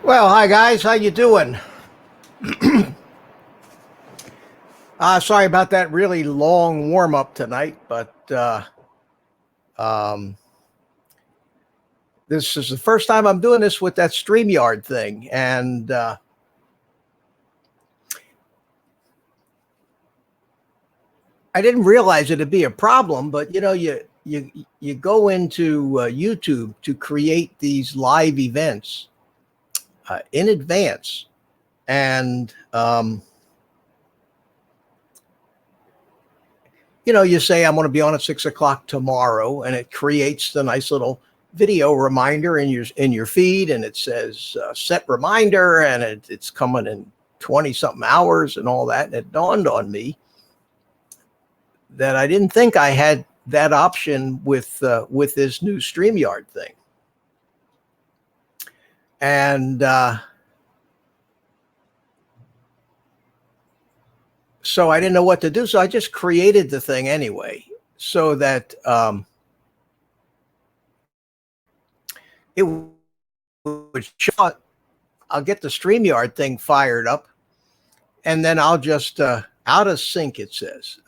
Well, hi guys, how you doing? Sorry about that really long warm-up tonight, but this is the first time I'm doing this with that StreamYard thing, and I didn't realize it'd be a problem. But you know, you go into YouTube to create these live events in advance, and you know, you say I'm going to be on at 6 o'clock tomorrow, and it creates the nice little video reminder in your feed, and it says set reminder, and it's coming in 20 something hours and all that. And it dawned on me that I didn't think I had that option with this new StreamYard thing, and so I didn't know what to do. So I just created the thing anyway, so that it would show. I'll get the StreamYard thing fired up, and then I'll just out of sync, it says.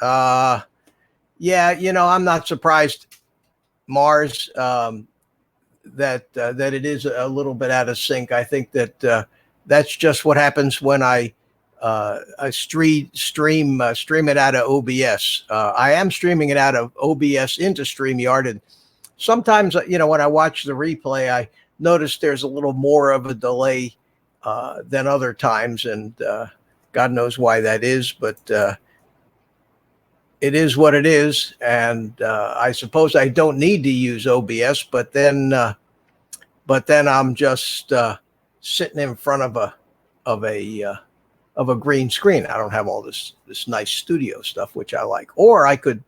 Yeah, you know, I'm not surprised, Mars, that it is a little bit out of sync. I think that that's just what happens when I stream it out of OBS. I am streaming it out of OBS into StreamYard, and sometimes, you know, when I watch the replay, I notice there's a little more of a delay than other times, and God knows why that is, but it is what it is. And I suppose I don't need to use OBS, but then I'm just sitting in front of a green screen. I don't have all this nice studio stuff, which I like. Or I could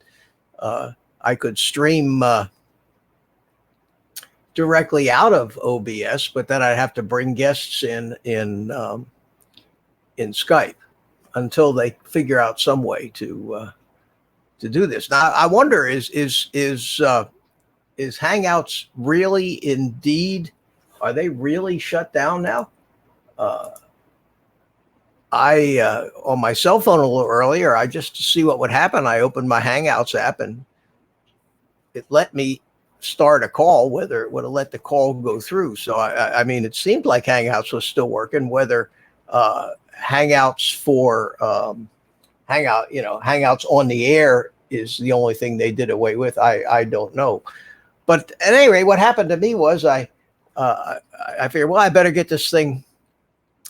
stream directly out of OBS, but then I'd have to bring guests in Skype until they figure out some way to do this. Now, I wonder, is Hangouts really indeed, are they really shut down now? I on my cell phone a little earlier, I just to see what would happen, I opened my Hangouts app and it let me start a call, whether it would have let the call go through. So I mean, it seemed like Hangouts was still working. Whether Hangouts for Hangouts on the air is the only thing they did away with, I don't know. But at any rate, what happened to me was I I figured, well, I better get this thing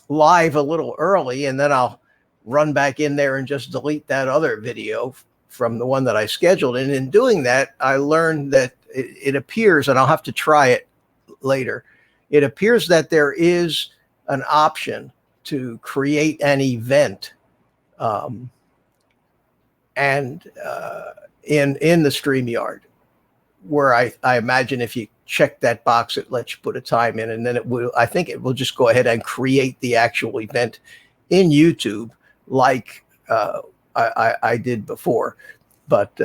live a little early, and then I'll run back in there and just delete that other video from the one that I scheduled. And in doing that, I learned that it appears, and I'll have to try it later, it appears that there is an option to create an event and in the StreamYard, where I imagine if you check that box, it lets you put a time in, and then I think it will just go ahead and create the actual event in YouTube like I did before. But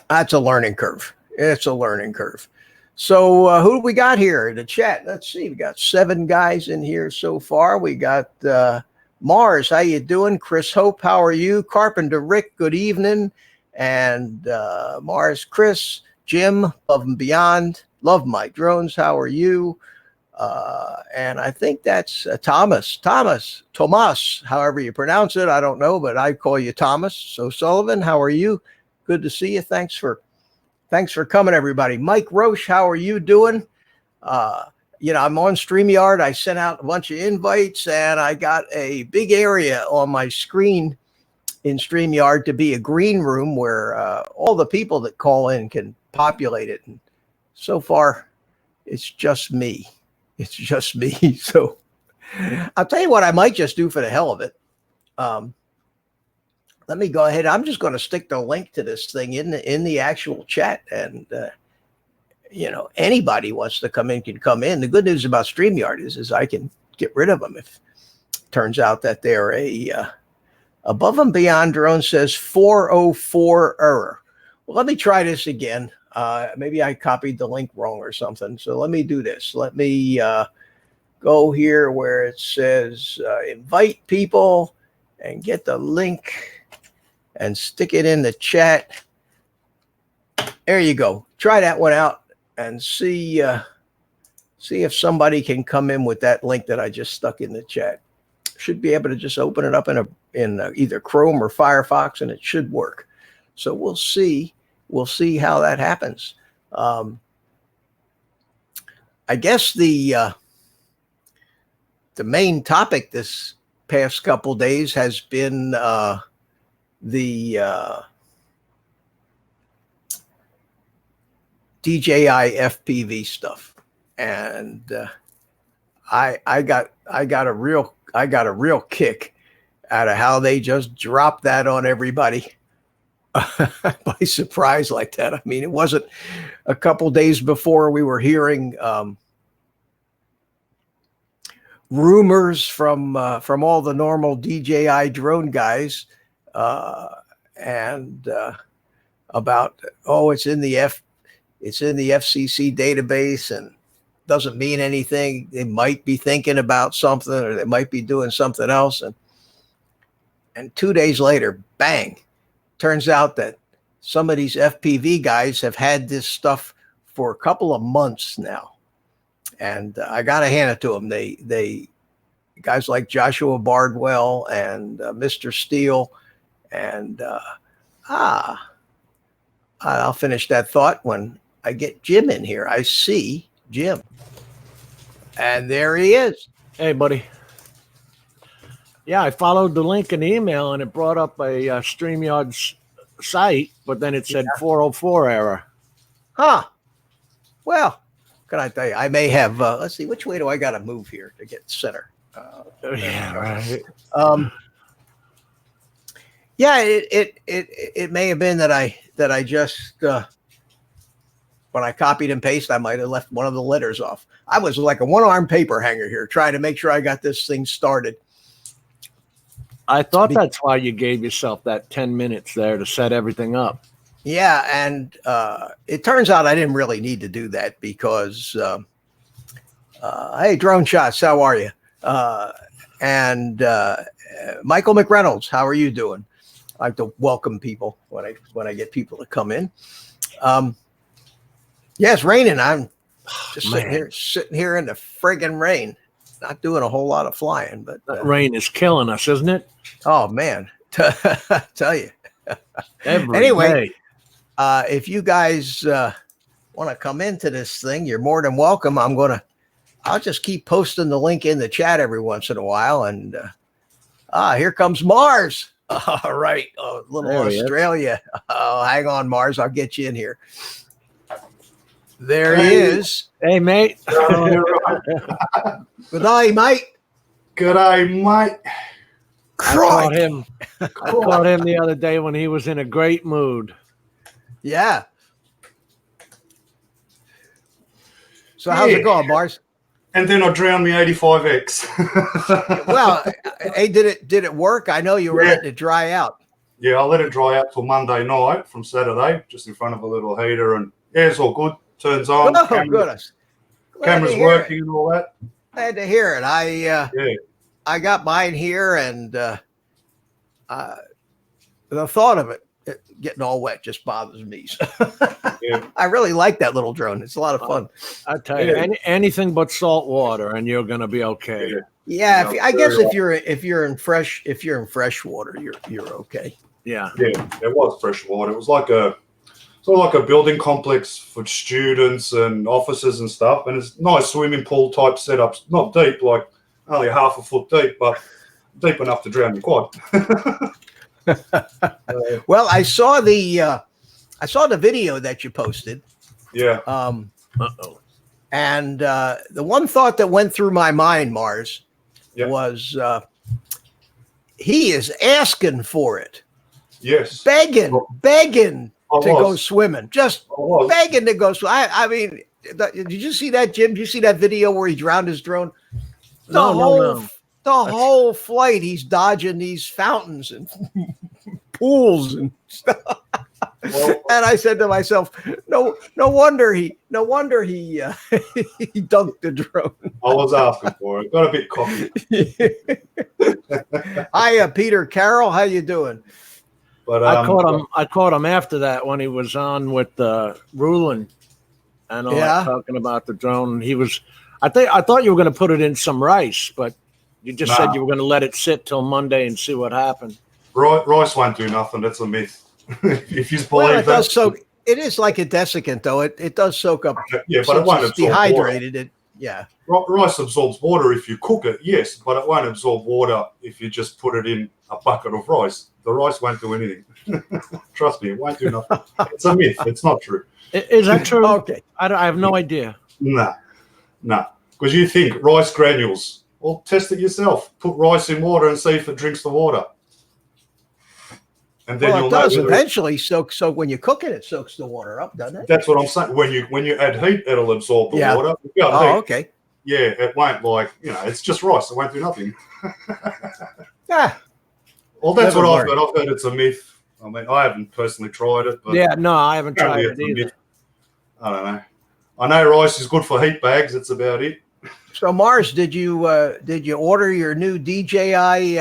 that's a learning curve. It's a learning curve. So who do we got here in the chat? Let's see. We got 7 guys in here so far. We got Mars. How you doing? Chris Hope. How are you? Carpenter Rick. Good evening. And Mars, Chris, Jim, Above and Beyond. Love my drones. How are you? And I think that's Thomas, however you pronounce it. I don't know, but I call you Thomas. So Sullivan, how are you? Good to see you. Thanks for coming, everybody. Mike Roche, how are you doing? I'm on StreamYard. I sent out a bunch of invites, and I got a big area on my screen in StreamYard to be a green room where all the people that call in can populate it. And so far, it's just me. It's just me. So I'll tell you what I might just do for the hell of it. Let me go ahead. I'm just going to stick the link to this thing in the actual chat. And, anybody wants to come in can come in. The good news about StreamYard is I can get rid of them if it turns out that they're Above and Beyond Drone says 404 error. Well, let me try this again. Maybe I copied the link wrong or something. So let me do this. Let me go here where it says invite people and get the link and stick it in the chat. There you go. Try that one out and see if somebody can come in with that link that I just stuck in the chat. Should be able to just open it up in either Chrome or Firefox, and it should work. So we'll see. We'll see how that happens. I guess the main topic this past couple days has been the DJI FPV stuff, and I got a real kick out of how they just dropped that on everybody by surprise like that. I mean, it wasn't a couple days before we were hearing rumors from all the normal DJI drone guys and about, it's in the FCC database and doesn't mean anything. They might be thinking about something, or they might be doing something else. And 2 days later, bang, turns out that some of these FPV guys have had this stuff for a couple of months now. And I got to hand it to them. They guys like Joshua Bardwell and Mr. Steele. And I'll finish that thought when I get Jim in here. I see Jim. And there he is. Hey, buddy. Yeah, I followed the link in the email, and it brought up a StreamYard site, but then it said 404 error. Huh. Well, can I tell you, I may have, let's see, which way do I got to move here to get center? Yeah, right. Yeah, it may have been that I just when I copied and pasted, I might have left one of the letters off. I was like a one-armed paper hanger here, trying to make sure I got this thing started. I thought that's why you gave yourself that 10 minutes there to set everything up. Yeah, and it turns out I didn't really need to do that because, hey, Drone Shots, how are you? And Michael McReynolds, how are you doing? I like to welcome people when I get people to come in. Yeah, it's raining. I'm just sitting here in the friggin' rain, not doing a whole lot of flying. But that rain is killing us, isn't it? Oh man, tell you. Anyway, if you guys want to come into this thing, you're more than welcome. I'll just keep posting the link in the chat every once in a while. And here comes Mars. All right, little There he is. Australia. Oh, hang on, Mars. I'll get you in here. There he is. Hey, mate. Good day, mate. G'day, mate. I caught him. I caught him the other day when he was in a great mood. Yeah. So how's it going, Mars? And then I drowned my 85X. Well, hey, did it work? I know you were letting it dry out. Yeah, I let it dry out till Monday night from Saturday, just in front of a little heater, and yeah, it's all good. Turns on. Oh, goodness. Camera's working and all that. Glad to hear it. I got mine here, and the thought of it getting all wet just bothers me. So Yeah. I really like that little drone. It's a lot of fun. I tell you, anything but salt water, and you're gonna be okay. Yeah. Yeah, I guess if you're in fresh water, you're okay. Yeah. Yeah, it was fresh water. It was like a building complex for students and offices and stuff, and it's nice swimming pool type setups. Not deep, like only half a foot deep, but deep enough to drown your quad. Well, I saw the video that you posted. Yeah. And the one thought that went through my mind, Mars, Yep. was he is asking for it, Yes. begging to go swimming, just I was. begging to go swim. I mean, did you see that, Jim? Did you see that video where he drowned his drone? No. The whole flight, he's dodging these fountains and pools and stuff. Well, And I said to myself, no wonder he he dunked the drone. I was asking for it. Got a bit cocky. Hi, Peter Carroll. How you doing? But I caught him after that when he was on with Rulin and all that, talking about the drone. He was, I thought you were going to put it in some rice, but you just said you were going to let it sit till Monday and see what happened. rice won't do nothing. That's a myth. If you believe it does soak. It is like a desiccant, though. It does soak up. Yeah, but it won't it's absorb dehydrated. water. Yeah. Rice absorbs water if you cook it, yes, but it won't absorb water if you just put it in a bucket of rice. The rice won't do anything. Trust me, it won't do nothing. It's a myth. It's not true. Is that true? Okay. I have no idea. Nah. Because you think rice granules. Well, test it yourself. Put rice in water and see if it drinks the water. And then Well, you'll it does know eventually soak. So when you cook it, it soaks the water up, doesn't it? That's what I'm saying. When you add heat, it'll absorb the water. Oh, okay. Yeah, it won't it's just rice. It won't do nothing. Yeah. Well, that's Never what I've learned. heard. I've heard it's a myth. I mean, I haven't personally tried it, but Yeah, no, I haven't tried apparently it it's a either. myth. I don't know. I know rice is good for heat bags. That's about it. So Mars, did you order your new DJI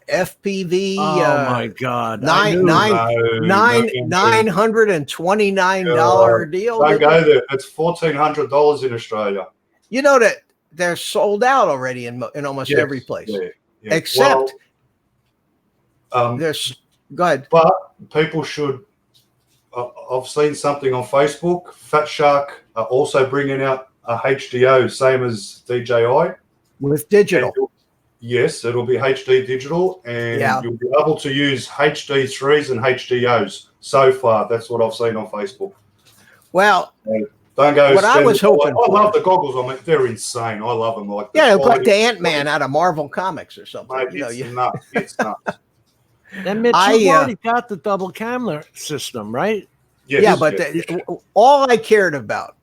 FPV? Oh my God! $929 deal. Don't go there. It's $1,400 in Australia. You know that they're sold out already in almost every place, Yeah. except Well, there's. Go ahead. but people should. I've seen something on Facebook. Fat Shark are also bringing out a HDO, same as DJI. With digital. Yes, it'll be HD digital, and you'll be able to use HD3s and HDOs. So far, that's what I've seen on Facebook. Well, don't go. What I was hoping I for- love the goggles. I mean, they're insane. I love them. Like yeah, it's like the Ant-Man out of Marvel Comics or something. Mate, it's nuts. It's nuts. And Mitch, you've already got the double camera system, right? Yes, yeah, but all I cared about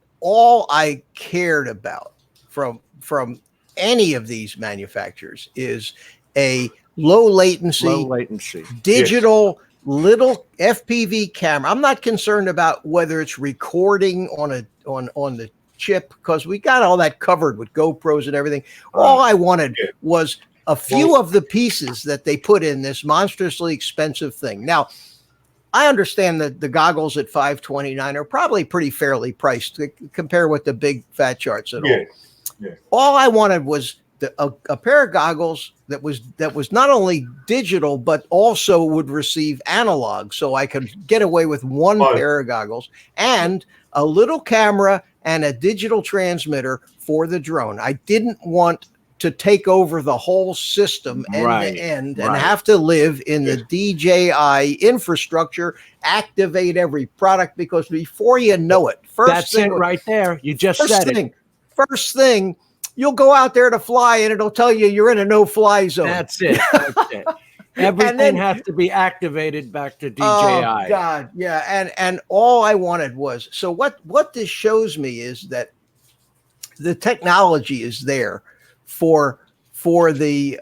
from any of these manufacturers is a low latency digital little FPV camera. I'm not concerned about whether it's recording on the chip, because we got all that covered with GoPros and everything. All I wanted was a few of the pieces that they put in this monstrously expensive thing. Now, I understand that the goggles at $529 are probably pretty fairly priced to compare with the big fat charts and all. Yeah. All I wanted was a pair of goggles that was not only digital but also would receive analog, so I could get away with one pair of goggles and a little camera and a digital transmitter for the drone. I didn't want to take over the whole system end to end and have to live in the DJI infrastructure, activate every product, because before you know it, that's it right there. You just said it. First thing, you'll go out there to fly and it'll tell you you're in a no-fly zone. That's it. That's it. Everything has to be activated back to DJI. Oh God, yeah. And all I wanted was, so what this shows me is that the technology is there for the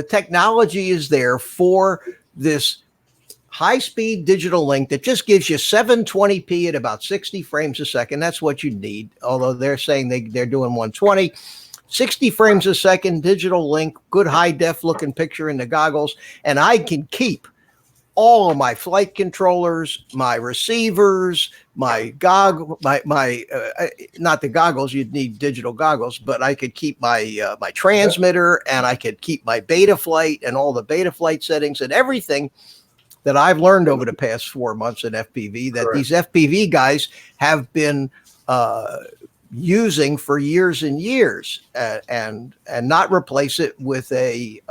technology is there for this high-speed digital link that just gives you 720p at about 60 frames a second. That's what you need. Although they're saying they're doing 120. 60 frames a second, digital link, good high def looking picture in the goggles. And I can keep all of my flight controllers, my receivers, my not the goggles, you'd need digital goggles, but I could keep my my transmitter, and I could keep my beta flight and all the beta flight settings and everything that I've learned over the past 4 months in FPV that these FPV guys have been using for years and years, and not replace it with a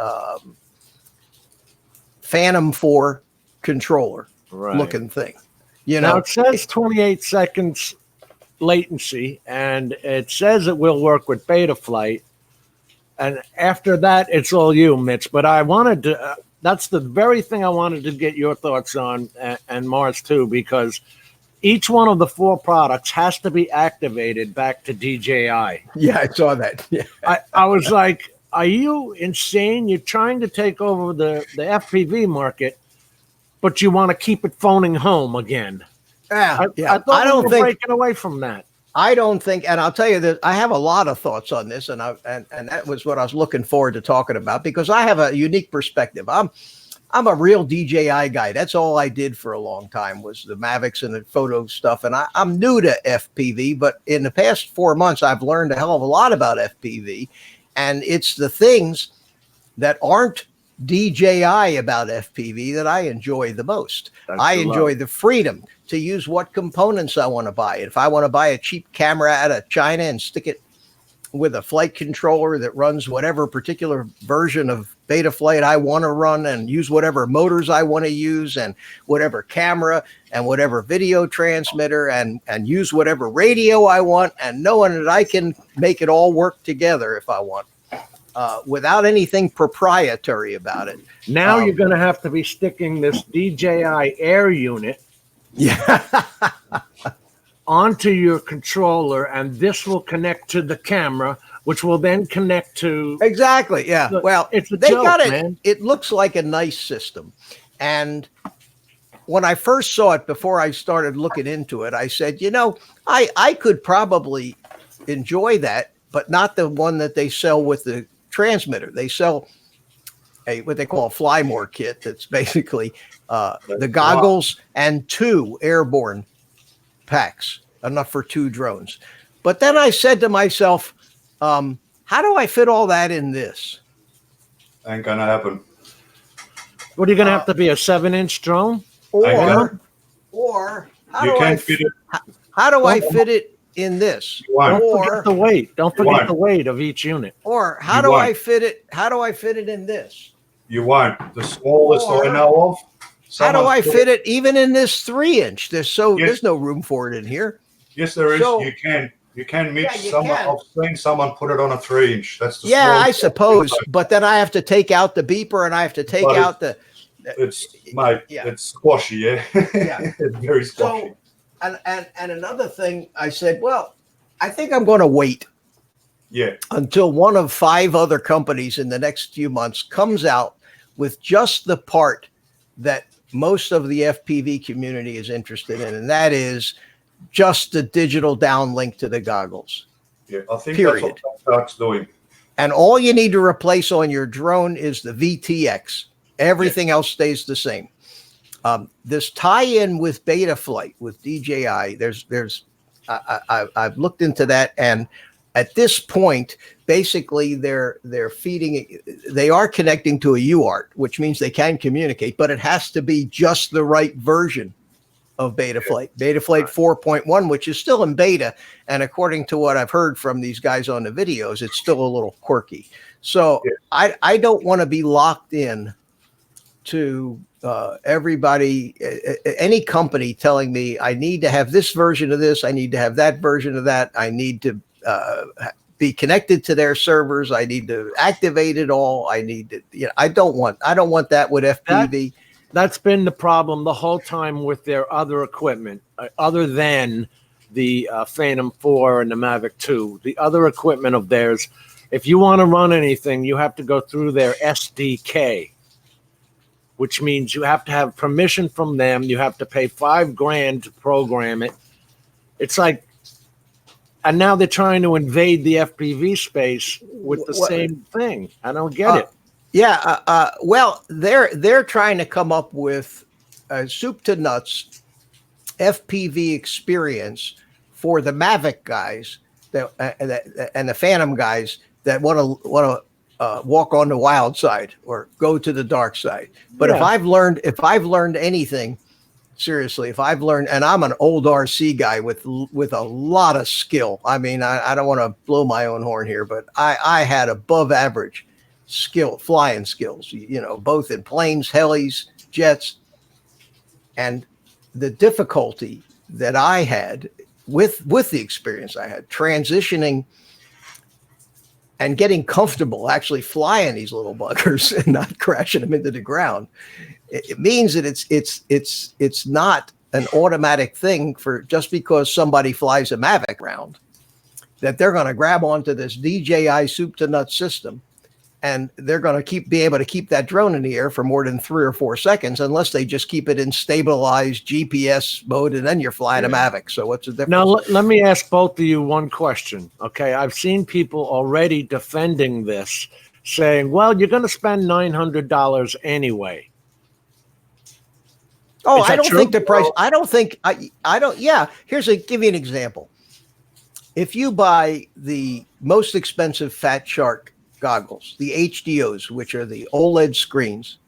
Phantom 4 controller looking thing. You know, now it says 28 seconds latency, and it says it will work with beta flight, and after that it's all you, Mitch. But I wanted to that's the very thing I wanted to get your thoughts on, and Mars too, because each one of the 4 products has to be activated back to DJI. Yeah, I saw that. Yeah. I was like, are you insane? You're trying to take over the FPV market, but you want to keep it phoning home again. Yeah, I thought we were breaking away from that. I don't think, and I'll tell you that I have a lot of thoughts on this, and that was what I was looking forward to talking about, because I have a unique perspective. I'm a real DJI guy. That's all I did for a long time was the Mavics and the photo stuff. And I'm new to FPV, but in the past 4 months, I've learned a hell of a lot about FPV. And it's the things that aren't DJI about FPV that I enjoy the most. I enjoy the freedom to use what components I want to buy. If I want to buy a cheap camera out of China and stick it with a flight controller that runs whatever particular version of beta flight I want to run, and use whatever motors I want to use, and whatever camera and whatever video transmitter, and use whatever radio I want, and knowing that I can make it all work together if I want, without anything proprietary about it. Now you're going to have to be sticking this DJI Air unit onto your controller, and this will connect to the camera, which will then connect to well, it's they joke, got it. Man. It looks like a nice system. And when I first saw it, before I started looking into it, I said, you know, I could probably enjoy that, but not the one that they sell with the transmitter. They sell what they call a fly more kit. That's basically the goggles and 2 airborne packs, enough for 2 drones. But then I said to myself, how do I fit all that in this? Ain't gonna happen. What are you going to have to be, a 7-inch drone? Or how do I fit it? How do I fit it in this? Don't forget the weight. Don't forget the weight of each unit. Or how do I fit it? How do I fit it in this? You won't. The smallest I know of. How do I fit it even in this 3-inch? There's no room for it in here. Yes, there is. So, you can mix I've seen someone put it on a 3-inch. That's the I suppose. But then I have to take out the beeper, and I have to take out the. It's squashy. Yeah. It's very squashy. So, and another thing, I said, well, I think I'm going to wait. Yeah. Until one of 5 other companies in the next few months comes out with just the part that most of the FPV community is interested in, and that is just the digital downlink to the goggles. Yeah, I think that's what Dark's doing. And all you need to replace on your drone is the VTX. Everything else stays the same. This tie-in with Beta Flight with DJI, I've looked into that, and at this point, basically they're feeding, they are connecting to a UART, which means they can communicate, but it has to be just the right version of Betaflight, Betaflight 4.1, which is still in beta. And according to what I've heard from these guys on the videos, it's still a little quirky. So I don't want to be locked in to everybody, any company telling me I need to have this version of this, I need to have that version of that, I need to be connected to their servers, I need to activate it all, I need to, I don't want that with FPV. That's been the problem the whole time with their other equipment, other than the Phantom 4 and the Mavic 2. The other equipment of theirs, if you want to run anything, you have to go through their SDK, which means you have to have permission from them. You have to pay $5,000 to program it. It's like, and now they're trying to invade the FPV space with the same thing. I don't get it. Yeah, well, they're trying to come up with a soup to nuts FPV experience for the Mavic guys and the Phantom guys that want to walk on the wild side or go to the dark side. But if I've learned anything, seriously, and I'm an old RC guy with a lot of skill. I mean, I don't want to blow my own horn here, but I had above average flying skills, both in planes, helis, jets. And the difficulty that I had with the experience I had transitioning and getting comfortable actually flying these little buggers and not crashing them into the ground, it means that it's not an automatic thing for just because somebody flies a Mavic round that they're going to grab onto this DJI soup to nuts system. And they're going to be able to keep that drone in the air for more than 3 or 4 seconds, unless they just keep it in stabilized GPS mode, and then you're flying a Mavic. So what's the difference? Now, let me ask both of you one question. Okay, I've seen people already defending this, saying, "Well, you're going to spend $900 anyway." Oh, I don't think the price. I don't think. I don't. Yeah. Give you an example. If you buy the most expensive Fat Shark goggles, the HDOs, which are the OLED screens,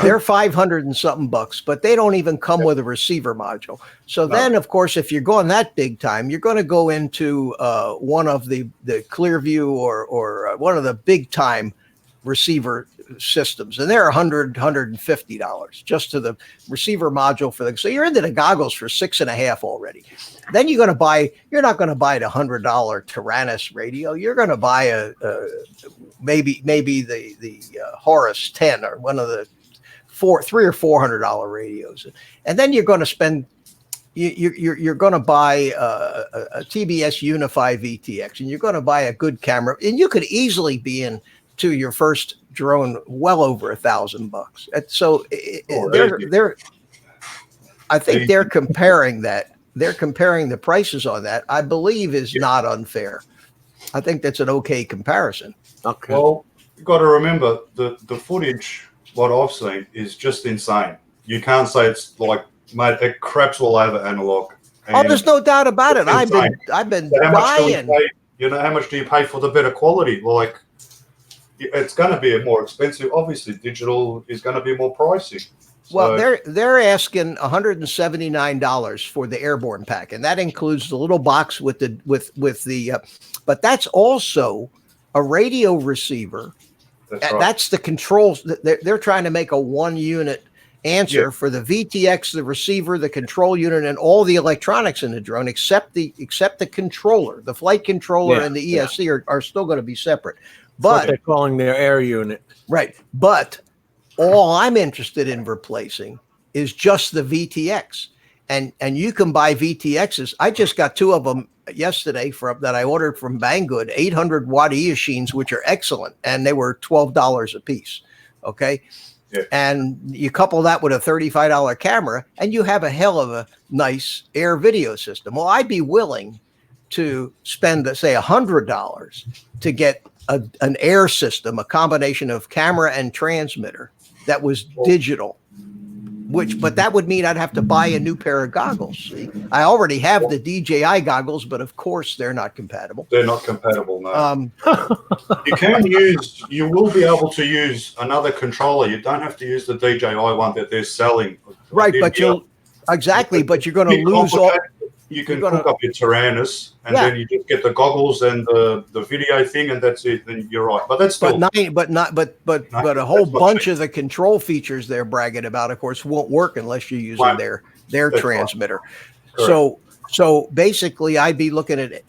they're 500 and something bucks, but they don't even come with a receiver module. So then, of course, if you're going that big time, you're going to go into one of the Clearview or one of the big time receiver systems, and they're $150 just to the receiver module for them. So you're into the goggles for $6.5 already. Then you're not going to buy the $100 Tyrannus radio. You're going to buy maybe the Horus 10 or one of the $300 or $400 radios, and then you're going to spend. You're going to buy a TBS Unify VTX, and you're going to buy a good camera, and you could easily be in to your first drone well over $1,000. So I think they're comparing that. They're comparing the prices on that. I believe is not unfair. I think that's an okay comparison. Okay. Well, you got to remember the footage. What I've seen is just insane. You can't say it's like, mate, it craps all over analog. Oh, there's no doubt about it. I've been dying. How much do you pay for the better quality? Like, it's going to be more expensive. Obviously, digital is going to be more pricey. Well, they're asking $179 for the airborne pack, and that includes the little box with the but that's also a radio receiver. That's right. That's the controls. They're trying to make a 1-unit answer for the VTX, the receiver, the control unit, and all the electronics in the drone, except the controller, the flight controller and the ESC are still going to be separate. But what they're calling their air unit. Right. But all I'm interested in replacing is just the VTX. And you can buy VTXs. I just got 2 of them yesterday that I ordered from Banggood, 800 watt E-machines, which are excellent. And they were $12 a piece. Okay. Yeah. And you couple that with a $35 camera and you have a hell of a nice air video system. Well, I'd be willing to spend, say, $100 to get an air system, a combination of camera and transmitter that was digital, but that would mean I'd have to buy a new pair of goggles. See? I already have the DJI goggles, but of course they're not compatible. They're not compatible, no. You will be able to use another controller. You don't have to use the DJI one that they're selling. Right, but Exactly, but you're going to Bit lose all. complicated. You can You're gonna- hook up your Tyrannus, and Yeah. then you just get the goggles and the video thing, and that's it. Then you're right. But that's still But a whole that's not bunch cheap. of the control features they're bragging about, of course, won't work unless you're using Right. their That's transmitter. Correct. So basically, I'd be looking at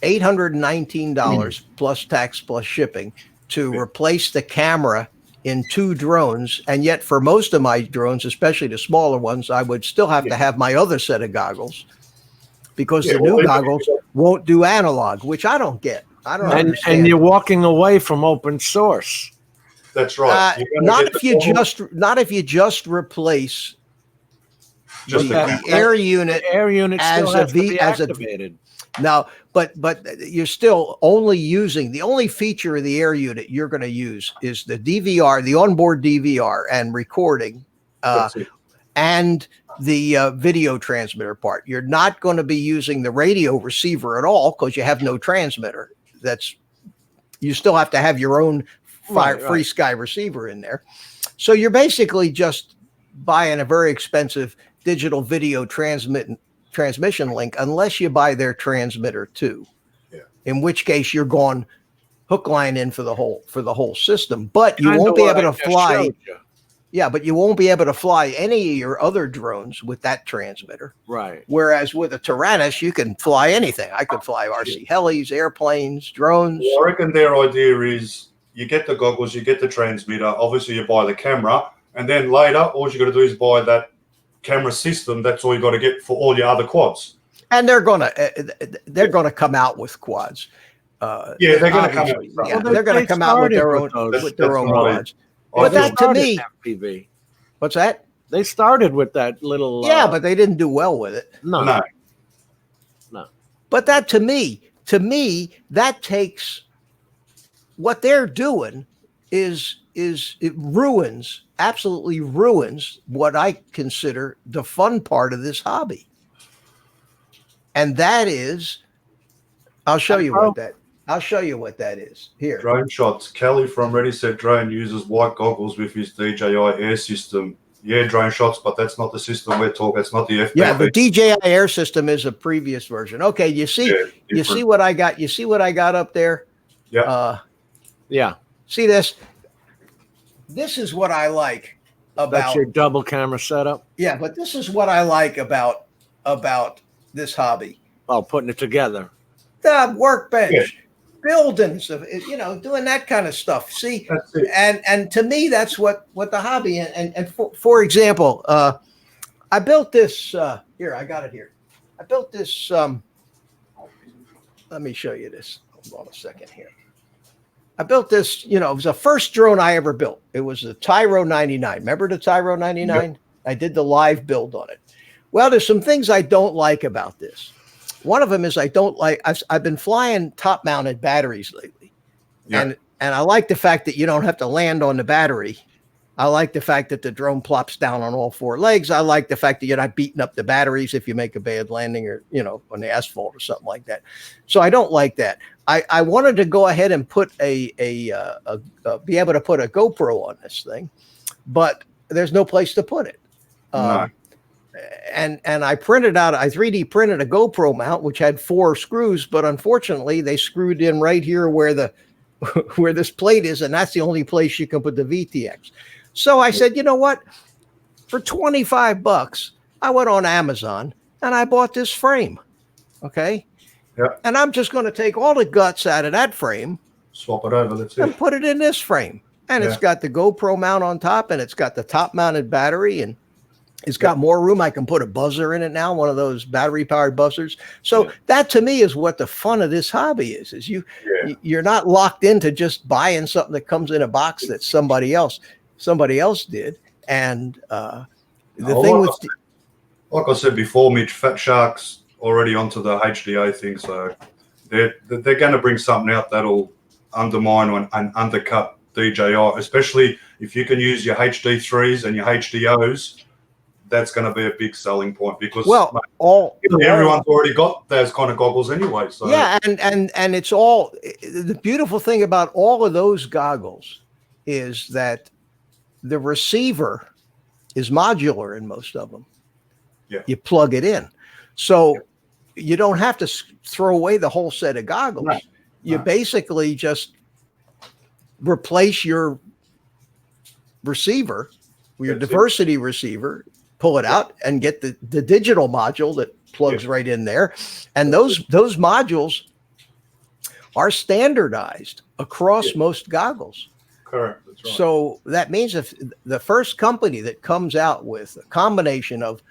$819 plus tax plus shipping to replace the camera in 2 drones. And yet for most of my drones, especially the smaller ones, I would still have to have my other set of goggles because the new goggles won't do analog, which I don't get. I don't understand. And you're walking away from open source. That's right. Not if you just replace the air unit. The air unit still has to be as activated. Now, but you're still only using the only feature of the air unit you're going to use is the DVR, the onboard DVR and recording, and the video transmitter part. You're not going to be using the radio receiver at all because you have no transmitter. You still have to have your own free sky receiver in there. So you're basically just buying a very expensive digital video transmission link unless you buy their transmitter too. Yeah. In which case you're going hook line in for the whole system, but you won't be able to fly. Yeah, but you won't be able to fly any of your other drones with that transmitter. Right. Whereas with a Tyrannus, you can fly anything. I could fly RC helis, airplanes, drones. Well, I reckon their idea is you get the goggles, you get the transmitter, obviously you buy the camera, and then later all you got to do is buy that camera system. That's all you got to get for all your other quads. And they're gonna come out with quads. They're going to come out. Yeah, they're going to come out with their own quads. But that to me, FPV. What's that? They started with that little. Yeah, but they didn't do well with it. No. But that to me, that takes what they're doing is it absolutely ruins what I consider the fun part of this hobby. And that is, I'll show you what that is. Here. Drone shots. Kelly from Ready Set Drone uses white goggles with his DJI Air system. Yeah, drone shots, but that's not the system we're talking. It's not the FPV. Yeah, the DJI Air system is a previous version. Okay, you see what I got. You see what I got up there? Yeah. Yeah. See this? This is what I like about. That's your double camera setup. Yeah, but this is what I like about this hobby. Oh, putting it together. The workbench, buildings, doing that kind of stuff. See, and to me, that's what the hobby. And for example, I built this. Here, I got it here. I built this. Let me show you this. Hold on a second here. I built this. It was the first drone I ever built. It was the Tyro 99. Remember the Tyro 99? Yep. I did the live build on it. Well, there's some things I don't like about this. One of them is I've been flying top mounted batteries lately. Yeah. And I like the fact that you don't have to land on the battery. I like the fact that the drone plops down on all 4 legs. I like the fact that you're not beating up the batteries if you make a bad landing or, on the asphalt or something like that. So I don't like that. I wanted to go ahead and put be able to put a GoPro on this thing, but there's no place to put it. No. And I 3D printed a GoPro mount, which had 4 screws, but unfortunately they screwed in right here where where this plate is. And that's the only place you can put the VTX. So I said, you know what, for $25, I went on Amazon and I bought this frame. Okay. Yeah. And I'm just going to take all the guts out of that frame, swap it over, that's it, and put it in this frame. And it's got the GoPro mount on top, and it's got the top mounted battery, and it's got more room. I can put a buzzer in it now, one of those battery powered buzzers. So that to me is what the fun of this hobby is you're not locked into just buying something that comes in a box that somebody else did. And like I said before, Mitch, Fat Shark's already onto the HDA thing. So they're going to bring something out that'll undermine and undercut DJI, especially if you can use your HD3s and your HDOs. That's going to be a big selling point because everyone's already got those kind of goggles anyway. So yeah, and it's all the beautiful thing about all of those goggles is that the receiver is modular in most of them. Yeah. You plug it in. So you don't have to throw away the whole set of goggles. Right. You basically just replace your receiver, your diversity receiver, pull it out and get the digital module that plugs right in there. And those modules are standardized across most goggles. Correct. That's right. So that means if the first company that comes out with a combination of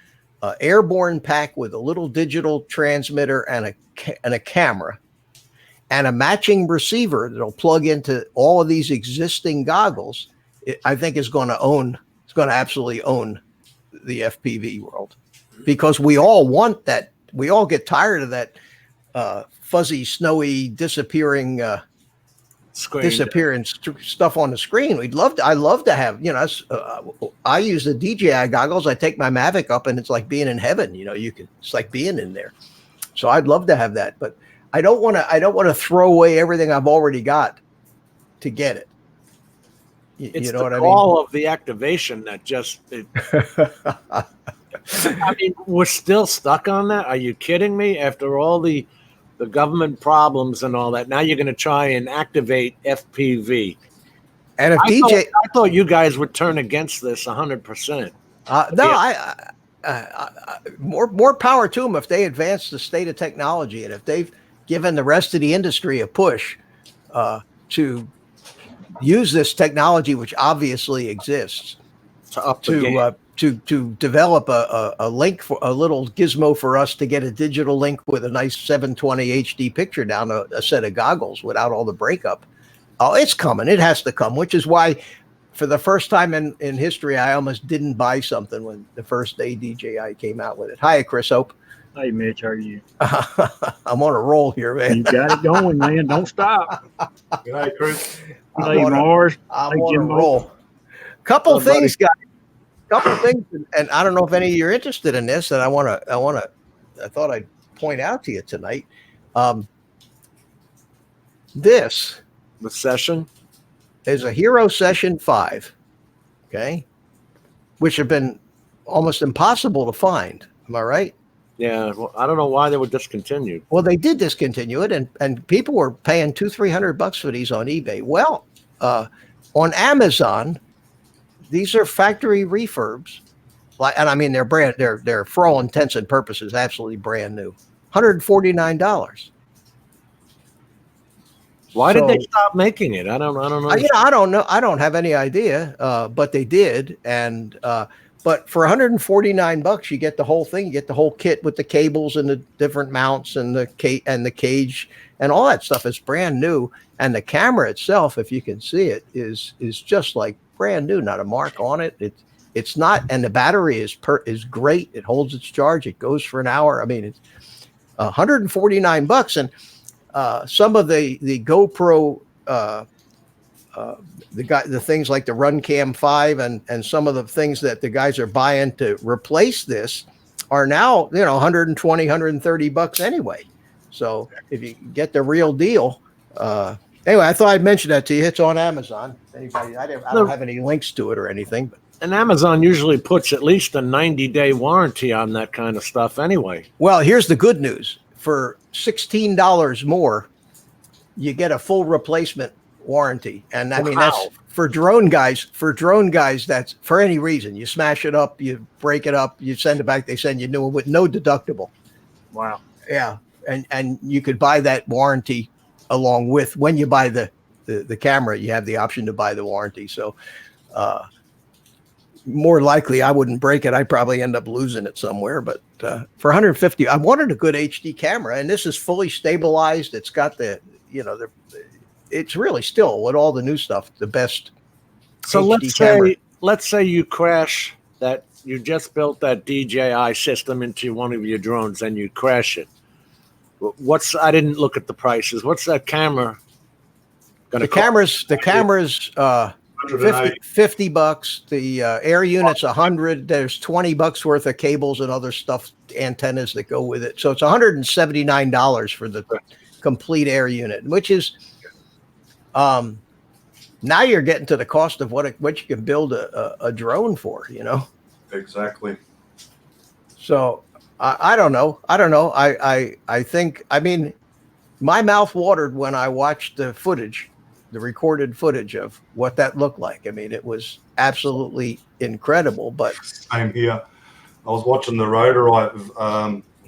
airborne pack with a little digital transmitter and a camera and a matching receiver that'll plug into all of these existing goggles, I think is going to absolutely own the FPV world, because we all want that. We all get tired of that fuzzy, snowy, disappearing stuff on the screen. I love to have, I use the DJI goggles. I take my Mavic up and it's like being in heaven. It's like being in there. So I'd love to have that, but I don't want to throw away everything I've already got to get it. It's you know what I mean? All of the activation that I mean, we're still stuck on that. Are you kidding me? After all the government problems and all that, now you're going to try and activate FPV. And if I thought you guys would turn against this 100%. More power to them if they advance the state of technology, and if they've given the rest of the industry a push to use this technology, which obviously exists, to develop a link, for a little gizmo for us to get a digital link with a nice 720 HD picture down a set of goggles without all the breakup. Oh, it's coming. It has to come, which is why for the first time in history, I almost didn't buy something when the first day DJI came out with it. Hi, Chris Hope. Hey, Mitch, how are you? I'm on a roll here, man. You got it going, man. Don't stop. Good night, Chris. Hey, Mars. I'm Hey, on a Jimbo. roll. Couple things, guys. Couple things, and I don't know if any of you are interested in this, and I thought I'd point out to you tonight. This The session is a Hero Session 5, okay, which have been almost impossible to find. Am I right? Yeah, well, I don't know why they were discontinued. Well, they did discontinue it, and people were paying $200-300 for these on eBay. Well, on Amazon, these are factory refurbs, and I mean they're for all intents and purposes absolutely brand new, $149. Why did they stop making it? I don't know. I don't know. I don't have any idea, but they did, and. But for $149, you get the whole thing. You get the whole kit with the cables and the different mounts and the cage and all that stuff. Is brand new, and the camera itself, if you can see it, is just like brand new. Not a mark on it. It's not, and the battery is great. It holds its charge. It goes for an hour. I mean, it's $149, and some of the GoPro. The things like the RunCam 5 and some of the things that the guys are buying to replace this are now, $120, $130 anyway. So if you get the real deal, anyway, I thought I'd mention that to you. It's on Amazon. Anybody, I don't have any links to it or anything, but. And Amazon usually puts at least a 90-day warranty on that kind of stuff anyway. Well, here's the good news. For $16 more, you get a full replacement warranty, and I mean that's for drone guys. That's for any reason. You smash it up, you break it up, you send it back. They send you new one with no deductible. Wow. Yeah, and you could buy that warranty along with when you buy the camera. You have the option to buy the warranty. So more likely, I wouldn't break it. I'd probably end up losing it somewhere. But for $150, I wanted a good HD camera, and this is fully stabilized. It's got it's really still with all the new stuff, the best. So HD let's say you crash that, you just built that DJI system into one of your drones and you crash it. I didn't look at the prices. What's that camera going to cost? The camera's $50. The air unit's $100. There's $20 worth of cables and other stuff, antennas that go with it. So it's $179 for the complete air unit, which is. Now you're getting to the cost of what you can build a drone for, Exactly. So I don't know. I think, I mean, my mouth watered when I watched the footage, the recorded footage of what that looked like. I mean, it was absolutely incredible. But Same here. I was watching the rotor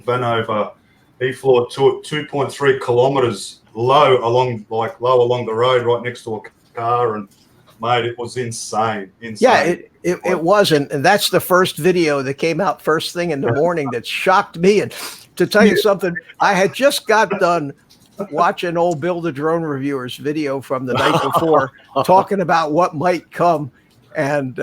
Vanover. He flew at 2.3 kilometers low along the road right next to a car, and mate, it was insane. yeah, it was, and that's the first video that came out first thing in the morning that shocked me. And to tell you something, I had just got done watching old Bill the Drone Reviewer's video from the night before, talking about what might come, and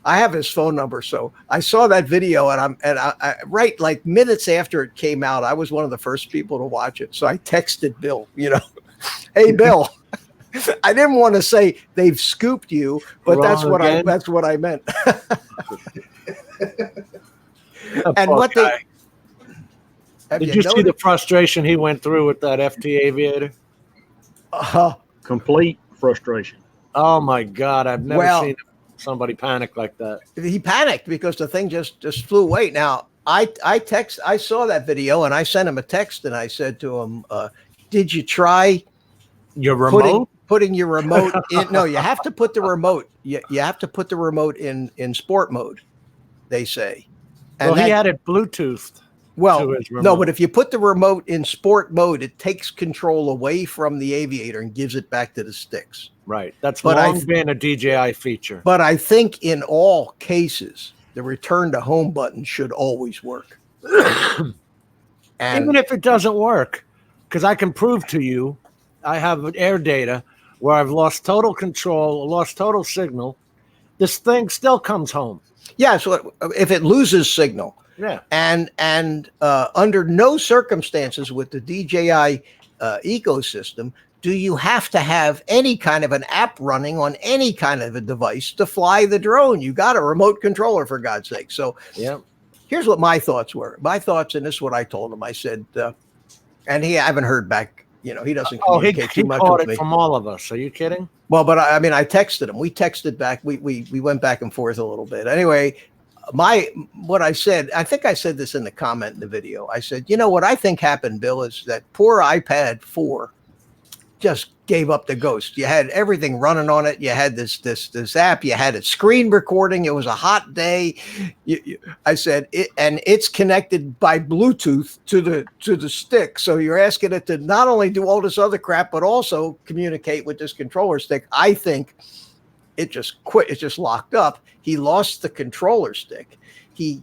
I have his phone number, so I saw that video, and I right like minutes after it came out, I was one of the first people to watch it. So I texted Bill, hey Bill. I didn't want to say they've scooped you, but that's what I meant. And what guy. Did you see the frustration he went through with that FT Aviator? Complete frustration. Oh my God, I've never seen somebody panic like that. He panicked because the thing just flew away. Now I saw that video and I sent him a text and I said to him, "Did you try your remote?" Putting your remote in? No, you have to put the remote. You have to put the remote in sport mode, they say. And he had it Bluetoothed. Well, no, but if you put the remote in sport mode, it takes control away from the Aviator and gives it back to the sticks. Right. That's long been a DJI feature. But I think in all cases, the return to home button should always work. And even if it doesn't work, because I can prove to you, I have air data where I've lost total control, lost total signal. This thing still comes home. Yeah, so if it loses signal. Yeah. And under no circumstances with the DJI ecosystem do you have to have any kind of an app running on any kind of a device to fly the drone. You got a remote controller, for God's sake. So yeah, here's what my thoughts were. My thoughts, and this is what I told him. I said, and I haven't heard back. He doesn't communicate too much with me. From all of us. Are you kidding? Well, but I mean, I texted him. We texted back. We went back and forth a little bit. Anyway, what I said, I think I said this in the comment in the video. I said, what I think happened, Bill, is that poor iPad 4 just gave up the ghost. You had everything running on it. You had this app. You had it screen recording. It was a hot day. I said, it's connected by Bluetooth to the stick. So you're asking it to not only do all this other crap, but also communicate with this controller stick. I think it just quit. It just locked up. He lost the controller stick. The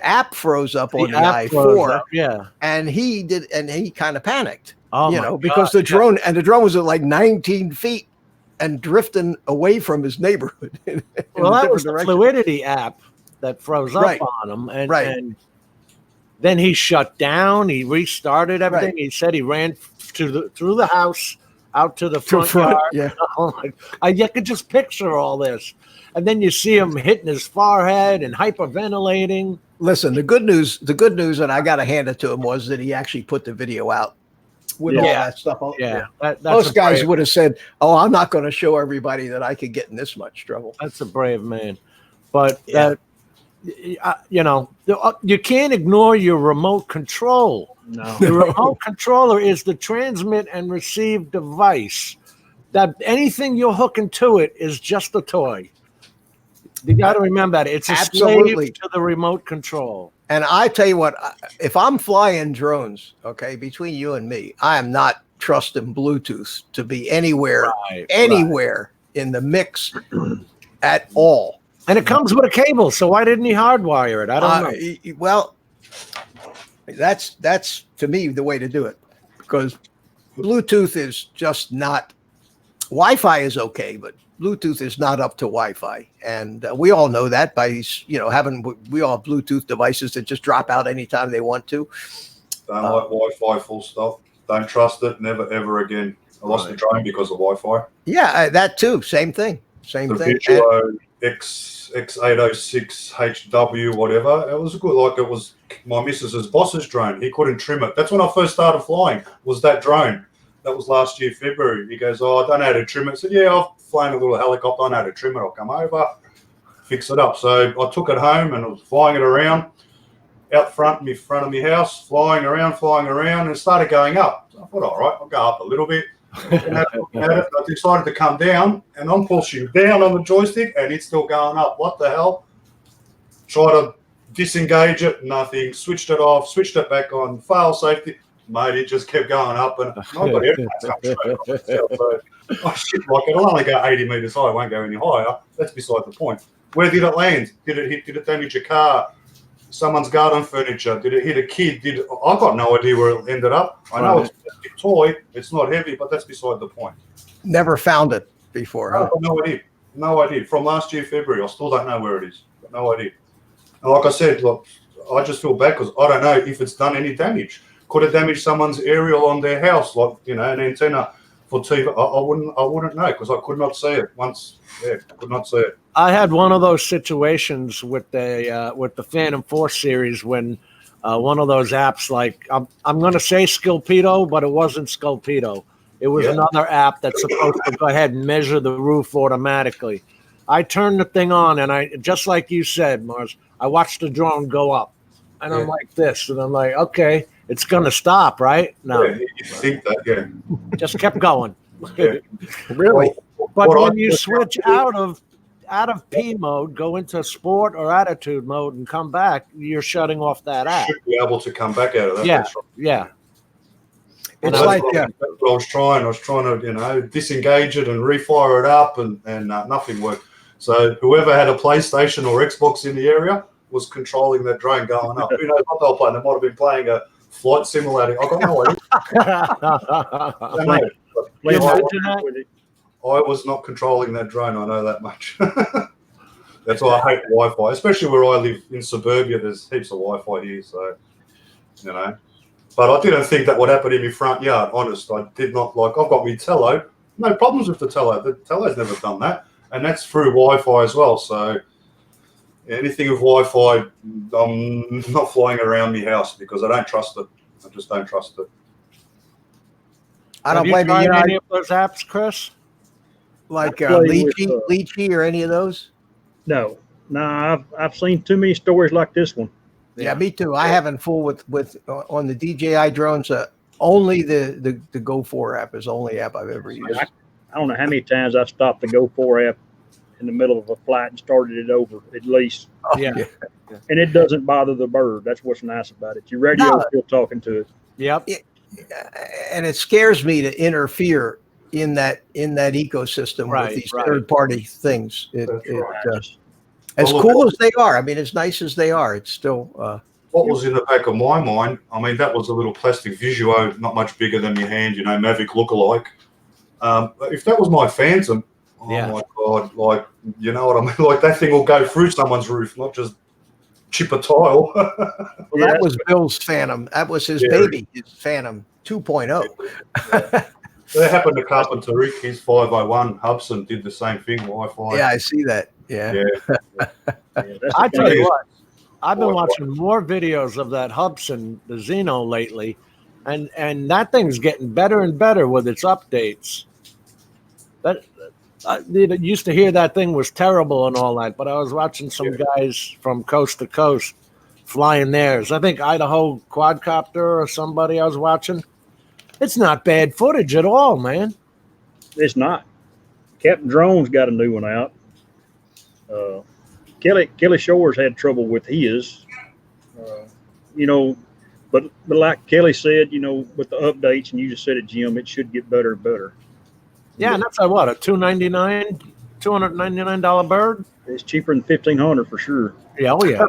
app froze up on the i4. Yeah. And he kind of panicked. Oh, because the drone was at like 19 feet and drifting away from his neighborhood. Well, that was the Fluidity app that froze up on him. And then he shut down. He restarted everything. Right. He said he ran through the house out to the front yard. Yeah. You could just picture all this. And then you see him hitting his forehead and hyperventilating. Listen, the good news, and I got to hand it to him, was that he actually put the video out. With all that stuff. Yeah. Most guys would have said, "Oh, I'm not going to show everybody that I could get in this much trouble." That's a brave man. But you can't ignore your remote control. No. The remote controller is the transmit and receive device. That anything you're hooking to it is just a toy. You got to remember that it's a slave to the remote control. And I tell you what, if I'm flying drones, okay, between you and me, I am not trusting Bluetooth to be anywhere in the mix at all. And it comes with a cable, so why didn't he hardwire it? I don't know. Well, that's to me the way to do it, because Bluetooth is just not. Wi-Fi is okay, but Bluetooth is not up to Wi-Fi, and we all know that by we all have Bluetooth devices that just drop out anytime they want to. Don't like Wi-Fi, full stop. Don't trust it. Never ever again. I lost the drone because of Wi-Fi. Yeah, that too. Same thing. The Visuo X806 HW, whatever. It was good. Like, it was my missus's boss's drone. He couldn't trim it. That's when I first started flying. Was that drone? That was last year, February. He goes, "Oh, I don't know how to trim it." I said, "Yeah, I've flown a little helicopter. I know how to trim it. I'll come over." fix it up. So I took it home and I was flying it around out front of my house, flying around, and it started going up. So I thought, all right, I'll go up a little bit. And I decided to come down, and I'm pushing down on the joystick, and it's still going up. What the hell? Try to disengage it, nothing. Switched it off, switched it back on. Fail safety, mate. It just kept going up, and I've got everything straight off itself. So, oh shit! Like it'll only go 80 meters high. It won't go any higher. That's beside the point. Where did it land? Did it hit? Did it damage a car? Someone's garden furniture? Did it hit a kid? I've got no idea where it ended up. I know it's a toy. It's not heavy, but that's beside the point. Never found it before. Huh? No idea. No idea. From last year, February, I still don't know where it is. No idea. And like I said, look, I just feel bad because I don't know if it's done any damage. Could it damage someone's aerial on their house, like an antenna for TV? I wouldn't know because I could not see it once. Yeah, I could not see it. I had one of those situations with the Phantom Force series when one of those apps, like I'm going to say Skilpedo, but it wasn't Skilpedo. It was another app that's supposed to go ahead and measure the roof automatically. I turned the thing on, and I just like you said, Mars. I watched the drone go up, and I'm like this, and I'm like, okay, it's going to stop, right? No, you think that, just kept going. Yeah. Really? But when you switch out of P mode, go into sport or attitude mode, and come back, you're shutting off that app. Should be able to come back out of that. Yeah, That's right. yeah. It's like I was trying to disengage it and refire it up, and nothing worked. So whoever had a PlayStation or Xbox in the area was controlling that drone going up. Who knows what they were playing? They might have been playing a flight simulator. I got no idea. I was not controlling that drone. I know that much. That's why I hate Wi-Fi, especially where I live in suburbia. There's heaps of Wi-Fi here, so But I didn't think that would happen in my front yard. Honest, I did not. Like I've got my tello. No problems with the tello. The tello's never done that, and that's through Wi-Fi as well. So anything with Wi-Fi, I'm not flying around my house because I don't trust it. I just don't trust it. I don't blame you. Have you tried any of those apps, Chris? Like Leechy or any of those? No, I've seen too many stories like this one. Yeah, me too. I haven't fooled with on the DJI drones. Only the Go4 app is the only app I've ever used. I don't know how many times I've stopped the Go4 app in the middle of a flight and started it over at least. Yeah. And it doesn't bother the bird. That's what's nice about it. Your radio is still talking to it. Yep. And it scares me to interfere in that ecosystem with these third-party things. As cool as they are, I mean, as nice as they are, it's still. What was in the back of my mind? I mean, that was a little plastic Visuo, not much bigger than your hand, Mavic lookalike. If that was my Phantom, my God, like, you know what I mean? Like that thing will go through someone's roof, not just chip a tile. That was Bill's Phantom. That was his baby, his Phantom 2.0. That happened to Carpenter Rick. His 501 Hudson did the same thing, Wi-Fi. Yeah, I see that. Yeah. I tell you what, I've been watching more videos of that Hudson, the Xeno, lately, and that thing's getting better and better with its updates. I used to hear that thing was terrible and all that, but I was watching some guys from coast to coast flying theirs. I think Idaho Quadcopter or somebody I was watching. It's not bad footage at all, man. It's not. Captain Drone's got a new one out. Kelly Shores had trouble with his, but like Kelly said, with the updates, and you just said it, Jim, it should get better and better. Yeah, and that's a $299 bird. It's cheaper than $1,500 for sure. Yeah, oh yeah.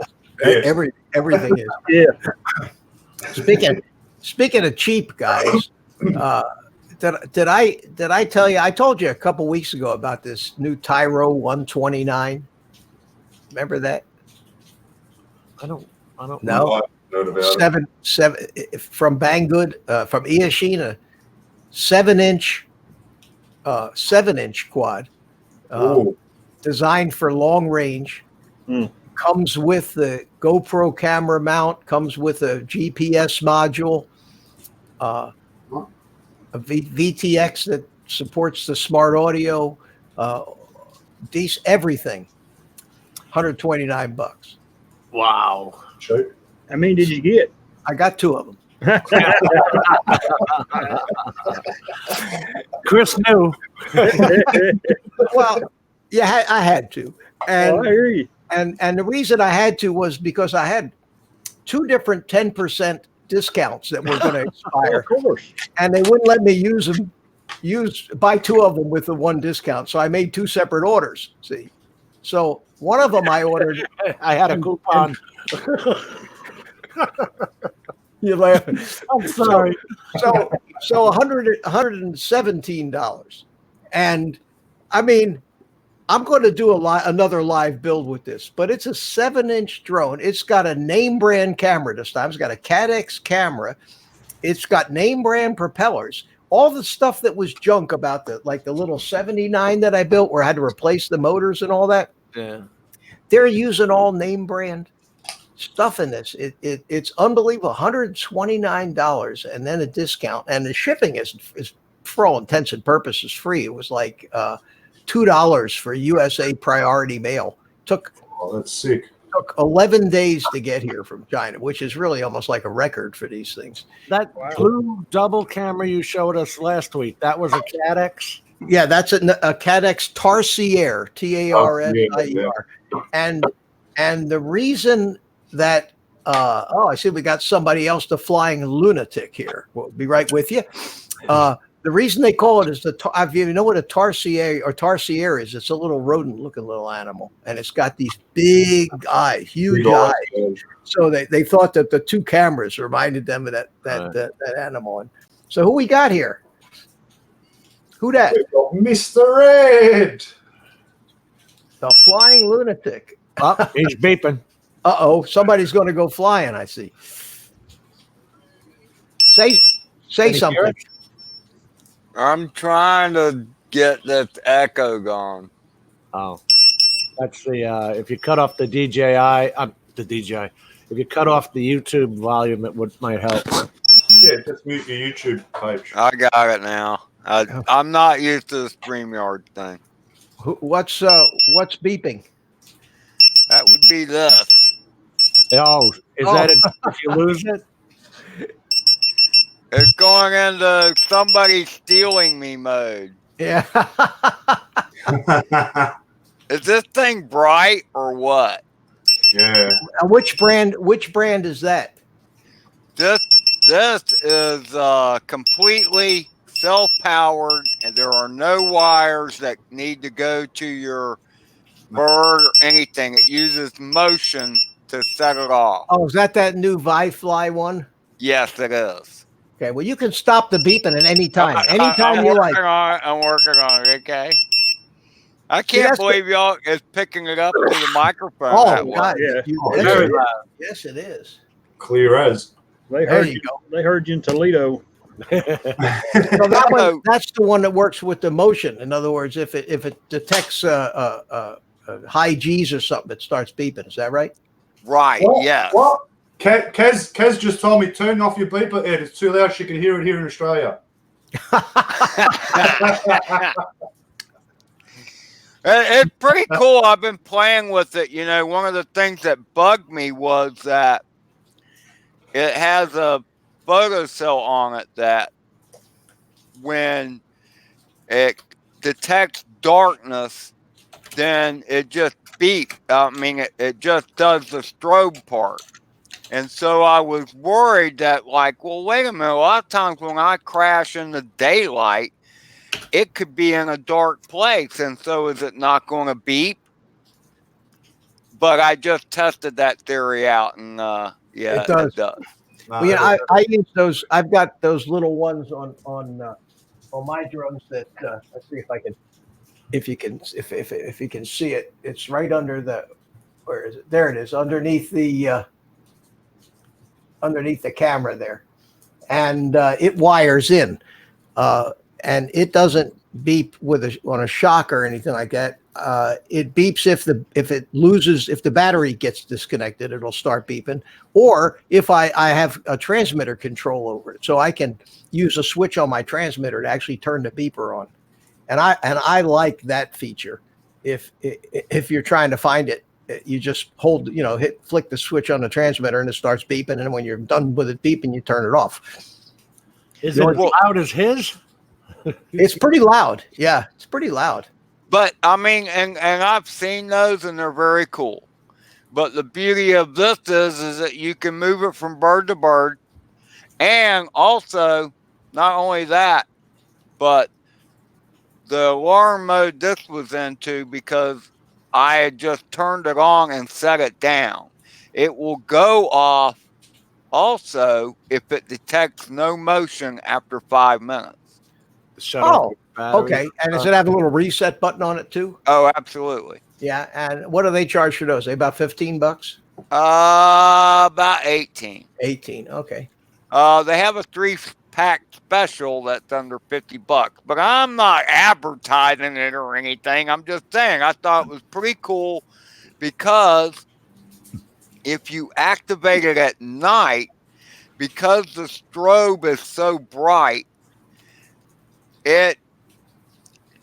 Everything is. Yeah. Speaking of cheap, guys, did I tell you? I told you a couple weeks ago about this new Tyro 129. Remember that? I don't know. Seven from Banggood, from Iyashina, 7-inch quad, designed for long range. Comes with the GoPro camera mount. Comes with a GPS module, a VTX that supports the smart audio. Everything. $129. Wow. Cheap. How many did you get? I got 2 of them. Chris knew. Well, yeah, I had to. Oh, I hear you. And the reason I had to was because I had 2 different 10% discounts that were going to expire, Of course. and they wouldn't let me buy 2 of them with the 1 discount. So I made 2 separate orders. See, so one of them I ordered. I had a coupon. You laugh. I'm sorry. So $117, and I mean, I'm going to do another live build with this, but it's a 7-inch drone. It's got a name brand camera this time. It's got a CADX camera. It's got name brand propellers. All the stuff that was junk about the little 79 that I built where I had to replace the motors and all that. Yeah. They're using all name brand stuff in this. It's unbelievable. $129 and then a discount. And the shipping is for all intents and purposes free. It was like $2 for USA priority mail. Oh, that's sick. Took 11 days to get here from China, which is really almost like a record for these things. That Wow. blue double camera you showed us last week, that was a CADX? Yeah, that's a CADX Tarsier, Tarsier. And the reason that I see we got somebody else, the flying lunatic here. We'll be right with you. The reason they call it is if you know what a tarsier is, it's a little rodent-looking little animal, and it's got these big eyes, huge eyes. So they thought that the 2 cameras reminded them of that animal. And so who we got here? Who that? Mr. Red. The flying lunatic. Oh, he's beeping. Uh-oh, somebody's going to go flying, I see. Say something. I'm trying to get this echo gone. Oh, that's the if you cut off the DJI, if you cut off the YouTube volume, might help. Yeah, just mute your YouTube page. I got it now. I'm not used to the StreamYard thing. What's beeping? That would be this. Oh, that it, if you lose it? It's going into somebody stealing me mode. Yeah. Is this thing bright or what? Yeah. Which brand is that? This is completely self-powered, and there are no wires that need to go to your bird or anything. It uses motion to set it off. Oh, is that new ViFly one? Yes, it is. Okay, well, you can stop the beeping at any time. Anytime you like. I'm working on it, okay? I can't believe y'all is picking it up through the microphone. Oh, God. Yeah. Very loud. Yes, it is. Clear as. They There heard you you. go. They heard you in Toledo. So that one, that's the one that works with the motion. In other words, if it detects high G's or something, it starts beeping. Is that right? Right, What? yes. What? Kaz just told me turn off your beeper, Ed. It's too loud. She can hear it here in Australia. It's pretty cool. I've been playing with it. You know, one of the things that bugged me was that it has a photocell on it that when it detects darkness, then it just beeps. I mean, it just does the strobe part. And so I was worried that, like, well, wait a minute. A lot of times when I crash in the daylight, it could be in a dark place. And so is it not going to beep? But I just tested that theory out, and yeah, It does. it does. Well, yeah, I use those. I've got those little ones on my drones that let's see if you can see it. It's right under where is it? There it is, underneath the camera there, and it wires in, and it doesn't beep on a shock or anything like that. It beeps if the battery gets disconnected, it'll start beeping, or if I have a transmitter control over it, so I can use a switch on my transmitter to actually turn the beeper on, and I like that feature. If you're trying to find it you just hold, flick the switch on the transmitter and it starts beeping. And when you're done with it beeping, you turn it off. Is it as loud as his? It's pretty loud. Yeah, it's pretty loud. But I mean, and I've seen those and they're very cool. But the beauty of this is that you can move it from bird to bird. And also, not only that, but the alarm mode this was into, because I had just turned it on and set it down. It will go off also if it detects no motion after 5 minutes. Okay. And does it have a little reset button on it too? Oh, absolutely. Yeah. And what do they charge for those? They about $15? About 18. 18. Okay. They have a 3-pack special that's under $50, but I'm not advertising it or anything. I'm just saying I thought it was pretty cool because if you activate it at night, because the strobe is so bright, it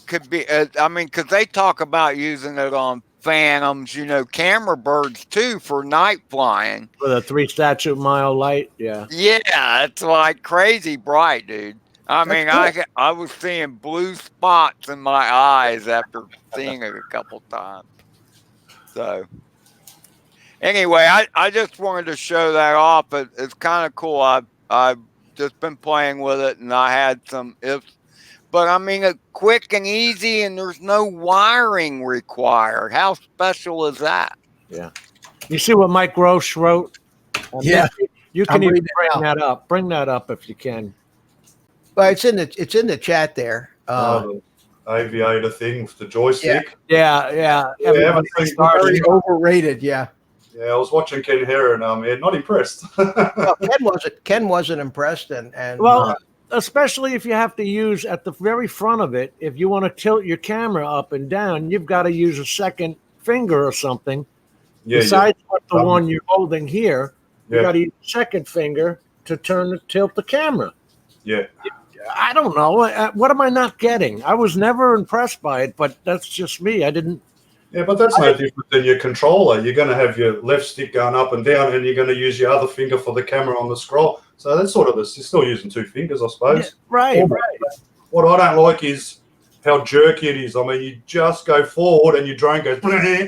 could be, I mean, because they talk about using it on phantoms, camera birds too, for night flying. With a 3 statute mile light, yeah. Yeah, it's like crazy bright, dude. I mean, cool. I was seeing blue spots in my eyes after seeing it a couple times. So, anyway, I just wanted to show that off. It's kind of cool. I've just been playing with it, and I had some ifs. But I mean, it's quick and easy, and there's no wiring required. How special is that? Yeah. You see what Mike Roche wrote? Yeah. You can even bring that up. Bring that up if you can. Well, it's in the chat there. The aviator thing with the joystick. Yeah. Everybody's very overrated. Yeah. Yeah, I was watching Ken Heron. Not impressed. Well, Ken wasn't impressed, and well. Especially if you have to use at the very front of it, if you want to tilt your camera up and down, you've got to use a second finger or something. Besides what the one you're holding here, you got to use a second finger to tilt the camera. Yeah. I don't know. What am I not getting? I was never impressed by it, but that's just me. I didn't. Yeah, but that's no different than your controller. You're going to have your left stick going up and down, and you're going to use your other finger for the camera on the scroll. So that's sort of this. You're still using 2 fingers, I suppose. Yeah, right. What I don't like is how jerky it is. I mean, you just go forward and your drone goes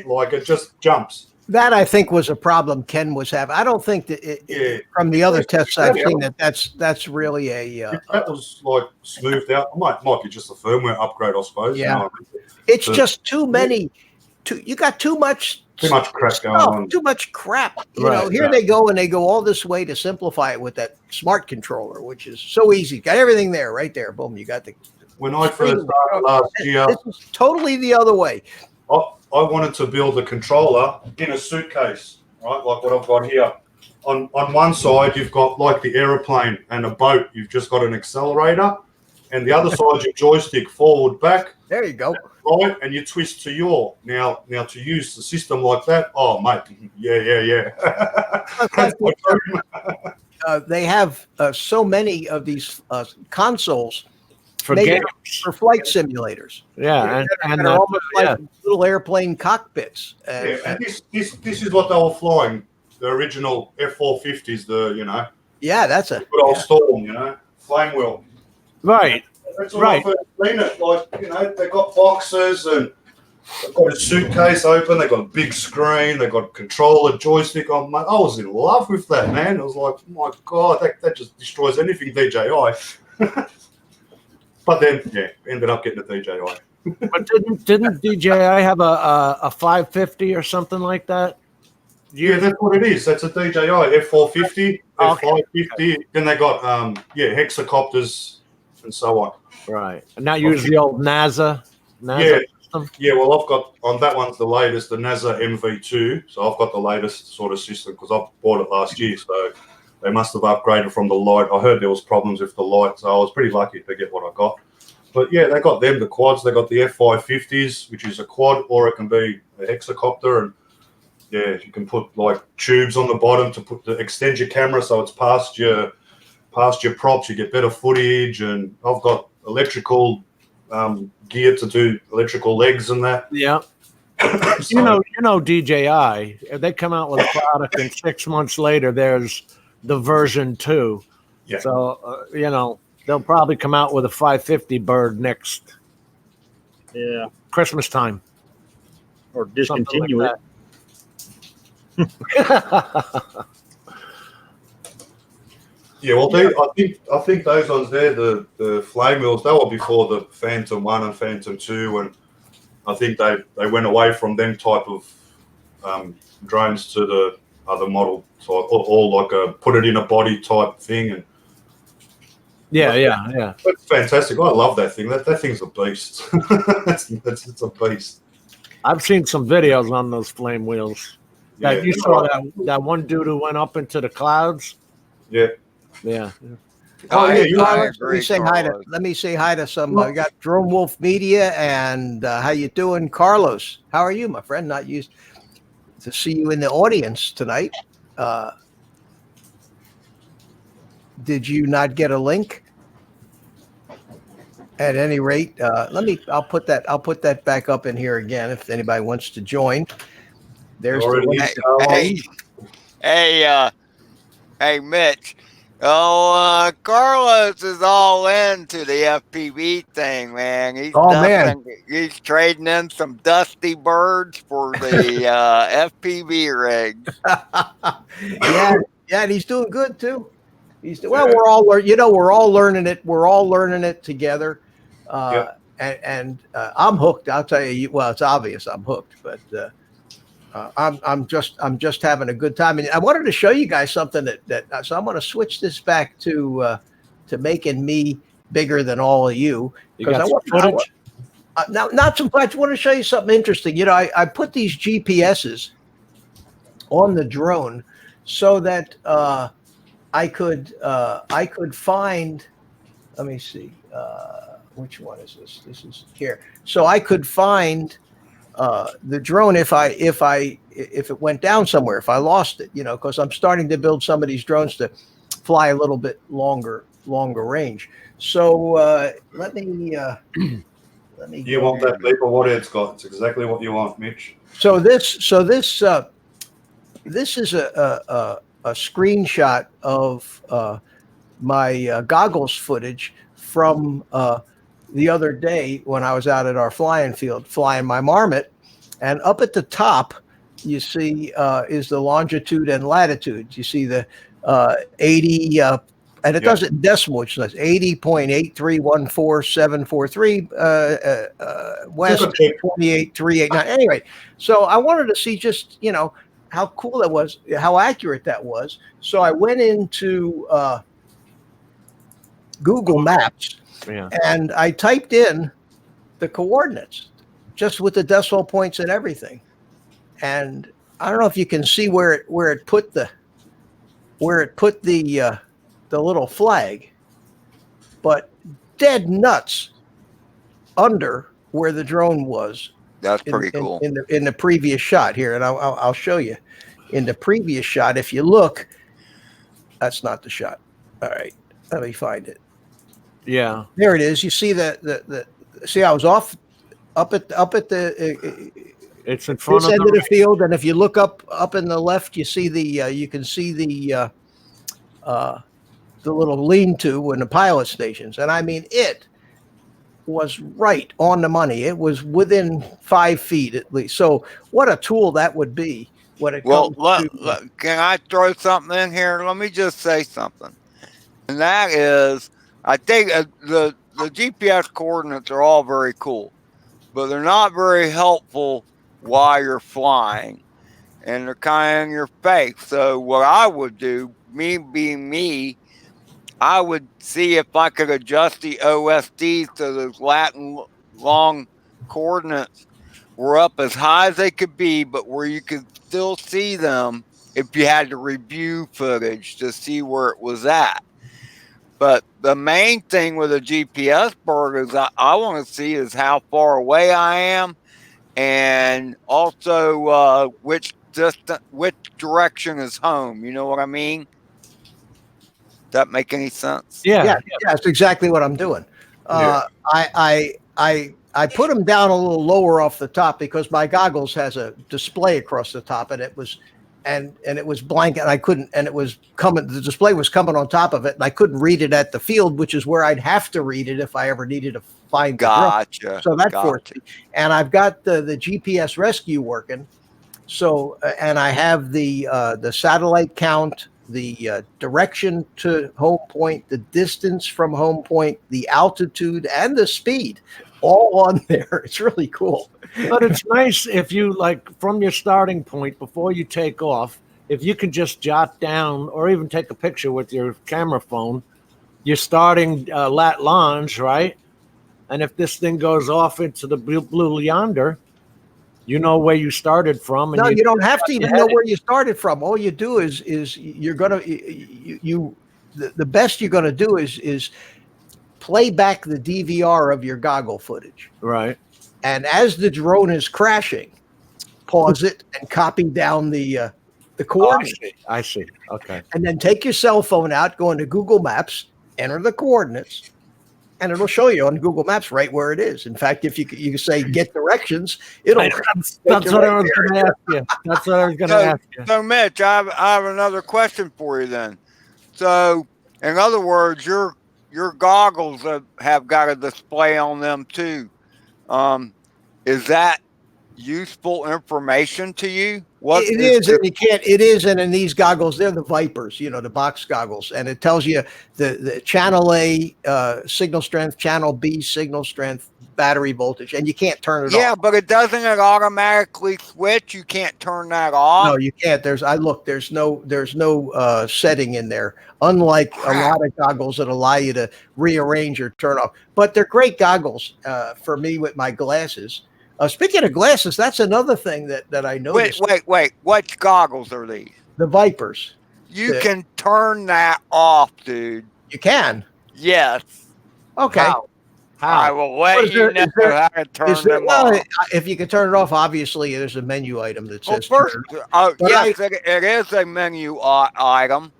like it just jumps. That, I think, was a problem Ken was having. I don't think that from the other tests I've seen that's really a that was like smoothed out. It might be just a firmware upgrade, I suppose. Yeah, it's just too many. You got too much crap going on. Too much crap. Here they go, and they go all this way to simplify it with that smart controller, which is so easy. Got everything there, right there. Boom, you got the. When I first started last year, this is totally the other way. I wanted to build a controller in a suitcase, right? Like what I've got here. On one side, you've got like the aeroplane and a boat. You've just got an accelerator, and the other side, your joystick forward, back. There you go. Right, and you twist to your now to use the system like that. Oh, mate, yeah. They have so many of these consoles for flight simulators. Yeah, and they're almost like little airplane cockpits. And this is what they were flying. The original F-450s. Yeah, that's a good old Storm. Flame wheel. Right. That's what I first seen it. Like, they got boxes and they've got a suitcase open. They got a big screen. They got a controller, joystick on. I was in love with that, man. I was like, oh my God, that just destroys anything DJI. But then, ended up getting a DJI. But didn't DJI have a 550 or something like that? Yeah, that's what it is. That's a DJI F450, F550. Then they got hexacopters and so on. Right. And now use the old NASA system. Yeah, well, I've got on that one's the latest, the NASA MV2. So I've got the latest sort of system because I bought it last year. So they must have upgraded from the light. I heard there was problems with the light, so I was pretty lucky to get what I got. But yeah, they got them, the quads. They got the F550s, which is a quad, or it can be a hexacopter. And yeah, you can put like tubes on the bottom to extend your camera so it's past your props. You get better footage, and I've got electrical gear to do electrical legs and that. Yeah. So, you know DJI. If they come out with a product, and 6 months later, there's the version 2. Yeah. So you know they'll probably come out with a 550 bird next Yeah. Christmas time. Or Something discontinue it. like that. yeah, well, I think those ones there, the flame wheels, they were before the Phantom 1 and Phantom 2, and I think they went away from them type of drones to the other model, so all like a put it in a body type thing, and yeah. that's fantastic. I love that thing. That thing's a beast. It's a beast. I've seen some videos on those flame wheels. Yeah, You saw that one dude who went up into the clouds. yeah. Yeah. Oh, yeah, hey, you- Carlos, agree, let Carlos. me say hi to some. We got Drone Wolf Media, and how you doing, Carlos? How are you, my friend? Not used to see you in the audience tonight. Did you not get a link? At any rate, I'll put that back up in here again if anybody wants to join. There's the Already link. is, Carlos. Hey, Mitch. Oh, Carlos is all into the FPV thing, man. He's trading in some dusty birds for the FPV rigs. yeah, and he's doing good too. We're all we're all learning it. We're all learning it together. And I'm hooked. I'll tell you. Well, it's obvious I'm hooked, but I'm just having a good time. And I wanted to show you guys something that so I'm going to switch this back to making me bigger than all of you, because I want footage. Now, not so much. I want to show you something interesting. You know, I put these GPSs on the drone so that I could find. Let me see. Which one is this? This is here. So I could find the drone if it went down somewhere, if I lost it, because I'm starting to build some of these drones to fly a little bit longer range. So let me. You want that paper? What it's got? It's exactly what you want, Mitch. So this is a screenshot of my goggles footage from the other day when I was out at our flying field flying my Marmot, and up at the top you see is the longitude and latitude. You see the 80 and it does it in decimal, which is 80.8314743 west 28389. Anyway, so I wanted to see just how cool that was, how accurate that was. So I went into Google Maps and I typed in the coordinates just with the decimal points and everything. And I don't know if you can see where it put the little flag, but dead nuts under where the drone was. That's pretty cool. In the previous shot here, and I'll show you. In the previous shot, if you look, that's not the shot. All right, let me find it. Yeah, there it is. You see the see, I was up at the. It's in front of the field, and if you look up in the left, you see you can see the little lean-to and the pilot stations, and I mean it was right on the money. It was within 5 feet at least. So what a tool that would be when it comes to. Can I throw something in here? Let me just say something, and that is, I think the GPS coordinates are all very cool, but they're not very helpful while you're flying, and they're kind of in your face. So what I would do, me being me, I would see if I could adjust the OSDs so those Latin long coordinates were up as high as they could be, but where you could still see them if you had to review footage to see where it was at. But the main thing with a GPS bird is I want to see is how far away I am, and also which direction is home. You know what I mean? That make any sense? Yeah, that's exactly what I'm doing. I I put them down a little lower off the top because my goggles has a display across the top, and it was blank, and I couldn't, and it was coming. The display was coming on top of it, and I couldn't read it at the field, which is where I'd have to read it if I ever needed to find the drone. Gotcha. So that forced me. And I've got the GPS rescue working. So and I have the satellite count, the direction to home point, the distance from home point, the altitude, and the speed, all on there. It's really cool. But it's nice if you, like, from your starting point before you take off, if you can just jot down or even take a picture with your camera phone, you're starting lat longe, right? And if this thing goes off into the blue yonder, you know where you started from. And no, you don't have to even know where you started from. All you do is you're gonna the best you're gonna do is play back the DVR of your goggle footage. Right. And as the drone is crashing, pause it and copy down the coordinates. I see. Okay. And then take your cell phone out, go into Google Maps, enter the coordinates, and it'll show you on Google Maps right where it is. In fact, if you say get directions, it'll. That's what I was going to ask you. That's what I was going to ask you. So, Mitch, I have another question for you then. So, in other words, your goggles have got a display on them too. Is that useful information to you? It is, and you can't. It is, and in these goggles, they're the Vipers, the box goggles, and it tells you the channel A signal strength, channel B signal strength, battery voltage, and you can't turn it off. Yeah, but it doesn't automatically switch. You can't turn that off. No, you can't. There's no setting in there. Unlike a lot of goggles that allow you to rearrange or turn off, but they're great goggles for me with my glasses. Speaking of glasses, that's another thing that I noticed. Wait. What goggles are these? The Vipers. You can turn that off, dude. You can? Yes. Okay. How? I will let you know how to turn them off. If you can turn it off, obviously there's a menu item that says yes, it is a menu item.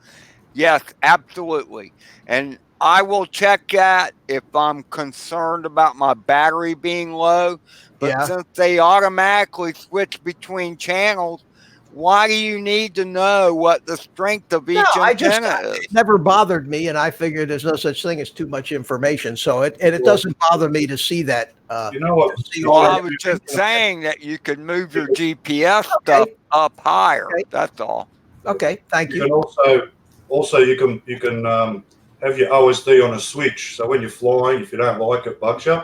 Yes, absolutely. And I will check that if I'm concerned about my battery being low. But since they automatically switch between channels, why do you need to know what the strength of each antenna is? It never bothered me, and I figured there's no such thing as too much information. So it doesn't bother me to see that. You know what? I was just saying that you could move your GPS stuff up higher. Okay. That's all. Okay, thank you. And also you can have your OSD on a switch. So when you're flying, if you don't like it, bugs you.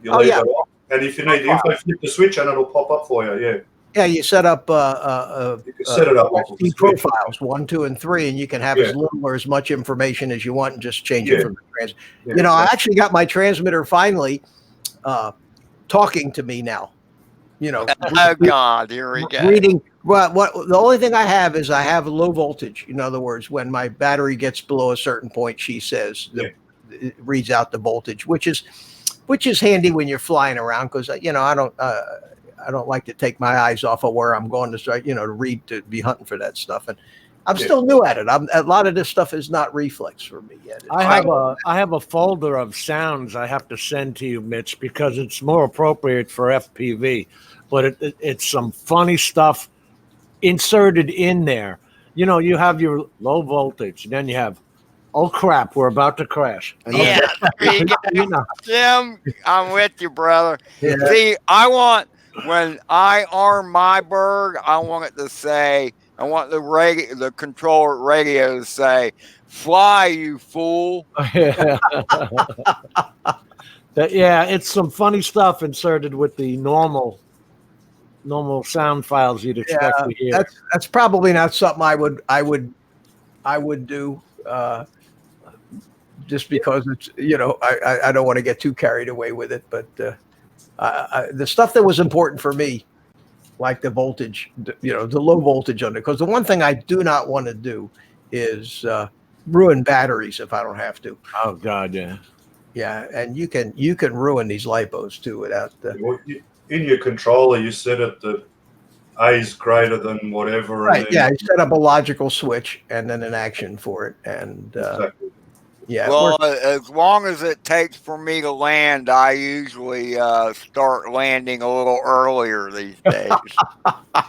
You leave it off. And if you need the info, flip the switch and it'll pop up for you. Yeah. Yeah, you set up you can set it up profiles 1, 2, and 3, and you can have as little or as much information as you want, and just change it from the transmitter. I actually got my transmitter finally talking to me now. Oh God, here we go. Reading. Well, the only thing I have is I have low voltage. In other words, when my battery gets below a certain point, she says it reads out the voltage, which is handy when you're flying around because I don't like to take my eyes off of where I'm going to start, to be hunting for that stuff. And I'm still new at it. A lot of this stuff is not reflex for me yet. I have a folder of sounds I have to send to you, Mitch, because it's more appropriate for FPV. But it's some funny stuff inserted in there. You have your low voltage, and then you have, oh crap, we're about to crash. Yeah, Jim, I'm with you, brother. Yeah. See, when I arm my bird, I want it to say, I want the controller radio to say, "Fly, you fool." Yeah. It's some funny stuff inserted with the normal sound files you'd expect to hear. That's probably not something I would do. Just because it's I don't want to get too carried away with it, but the stuff that was important for me, like the voltage, the low voltage on it, because the one thing I do not want to do is ruin batteries if I don't have to. Oh God, yeah, and you can ruin these lipos too without in your controller you set it that A is greater than whatever. Right. You set up a logical switch and then an action for it, and exactly. Yeah. Well, as long as it takes for me to land, I usually start landing a little earlier these days. I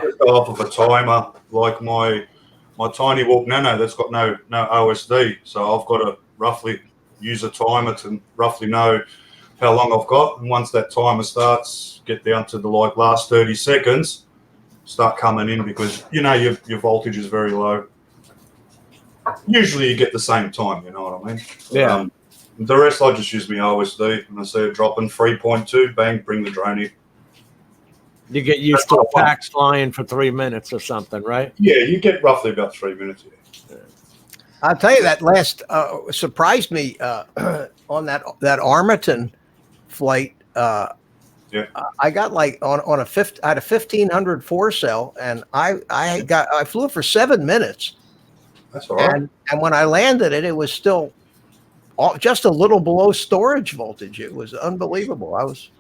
just go off of a timer, like my Tiny Walk Nano that's got no OSD, so I've got to roughly use a timer to roughly know how long I've got, and once that timer starts, get down to the like last 30 seconds, start coming in because your voltage is very low. Usually you get the same time, you know what I mean? Yeah. The rest I just use my OSD, and I see it dropping 3.2, bang, bring the drone in. You get used to a pack flying for 3 minutes or something, right? Yeah, you get roughly about 3 minutes. Yeah. I'll tell you that last surprised me on that Armaton flight. Yeah. I got like on a I had a 1500 four cell, and I flew it for 7 minutes. That's all right. And when I landed it, it was still just a little below storage voltage. It was unbelievable. I was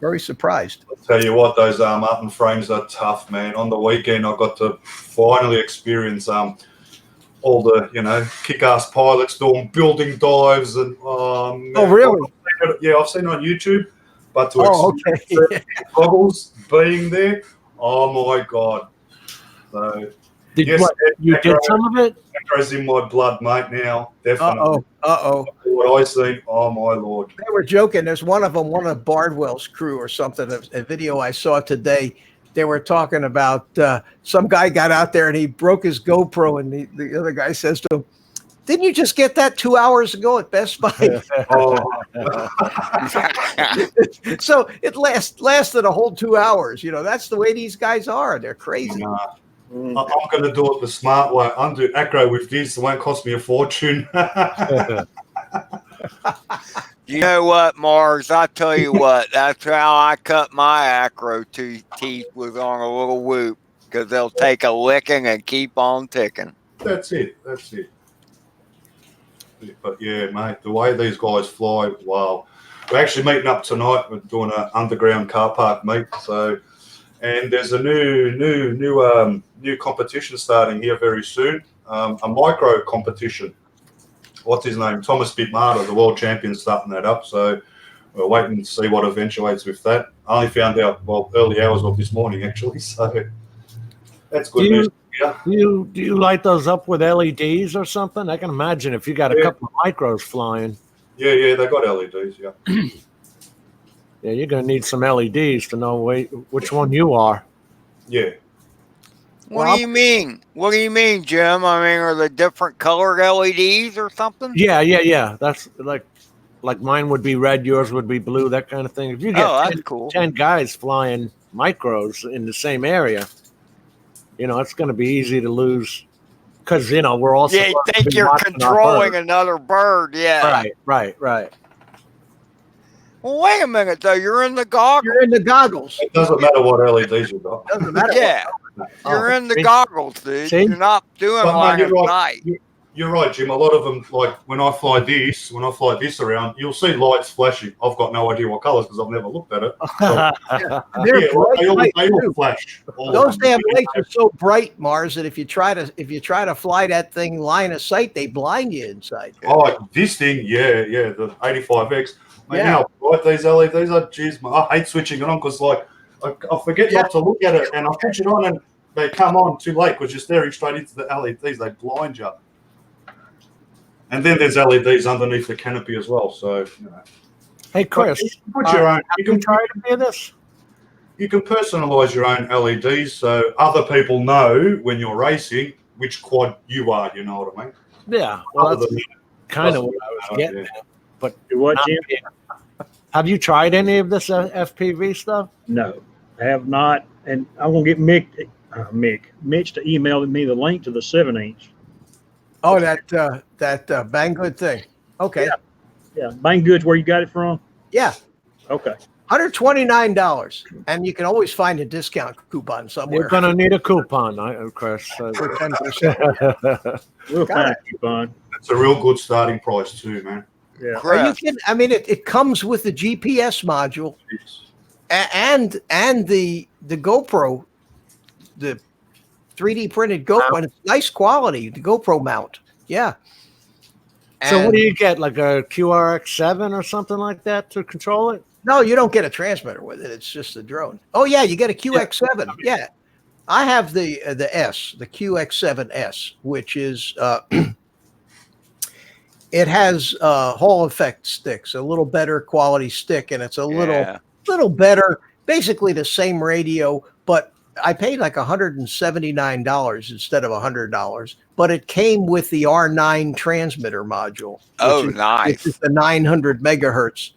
very surprised. I'll tell you what, those Martin frames are tough, man. On the weekend, I got to finally experience all the kick-ass pilots doing building dives and man, Oh really? I've seen it on YouTube, but to okay. goggles being there, oh my god! So you did some of it? Echo's in my blood, mate. Now, definitely. What I seen, oh my lord! They were joking. There's one of Bardwell's crew or something. A video I saw today. They were talking about some guy got out there and he broke his GoPro, and the other guy says to him, "Didn't you just get that 2 hours ago at Best Buy?" So it lasted a whole 2 hours. That's the way these guys are. They're crazy. I'm going to do it the smart way. I'm doing acro with this. It won't cost me a fortune. You know what, Mars? I tell you what, that's how I cut my acro teeth, was on a little whoop, because they'll take a licking and keep on ticking. That's it. But yeah, mate, the way these guys fly, wow. We're actually meeting up tonight. We're doing an underground car park meet. So, and there's a new competition starting here very soon. A micro competition. What's his name? Thomas Bitmarta, the world champion, starting that up. So we're waiting to see what eventuates with that. I only found out early hours of this morning actually. So that's good news. Yeah. Do you light those up with LEDs or something? I can imagine if you got a couple of micros flying. Yeah, they got LEDs. Yeah. Yeah, you're gonna need some LEDs to know which one you are. Yeah. What do you mean? What do you mean, Jim? I mean, are they different colored LEDs or something? Yeah. That's like mine would be red, yours would be blue, that kind of thing. If you get that's cool. 10 guys flying micros in the same area, it's going to be easy to lose because we're also you think you're controlling another bird. Yeah. Right. Well, wait a minute though. You're in the goggles. You're in the goggles. It doesn't matter what LEDs you got. Doesn't matter. Yeah. You're in the goggles, dude. See? You're not doing line of sight. You're right, Jim. A lot of them, like when I fly this around, you'll see lights flashing. I've got no idea what colors because I've never looked at it. They all flash. Those damn lights are so bright, Mars, that if you try to fly that thing line of sight, they blind you inside. Oh, this thing, the 85X. Man, how bright these LEDs are. Jeez, I hate switching it on because I forget not to look at it, and I switch it on and they come on too late because you're staring straight into the LEDs. They blind you. And then there's LEDs underneath the canopy as well. So, Hey, Chris, put your own. You can try to do this. You can personalize your own LEDs so other people know when you're racing which quad you are. You know what I mean? Yeah. Well, that's kind of what I was getting at. But what, Jim? Have you tried any of this FPV stuff? No, I have not. And I'm going to get Mitch to email me the link to the 7-inch. Oh, that Banggood thing. Okay. Yeah. Banggood's where you got it from? Yeah. Okay. $129, and you can always find a discount coupon somewhere. You're gonna need a coupon, Chris. For 10%. We'll find a coupon. It's a real good starting price too, man. Yeah. Are you kidding? I mean, it comes with the GPS module and the GoPro, the 3D printed GoPro, and it's nice quality. The GoPro mount. Yeah. So what do you get, like a QRX7 or something like that to control it? No, you don't get a transmitter with it. It's just a drone. Oh yeah, you get a QX7. Yeah, I have the QX7S, which is it has Hall effect sticks, a little better quality stick, and it's a little better, basically the same radio, but I paid like $179 instead of $100, but it came with the R9 transmitter module. Which is the 900 megahertz,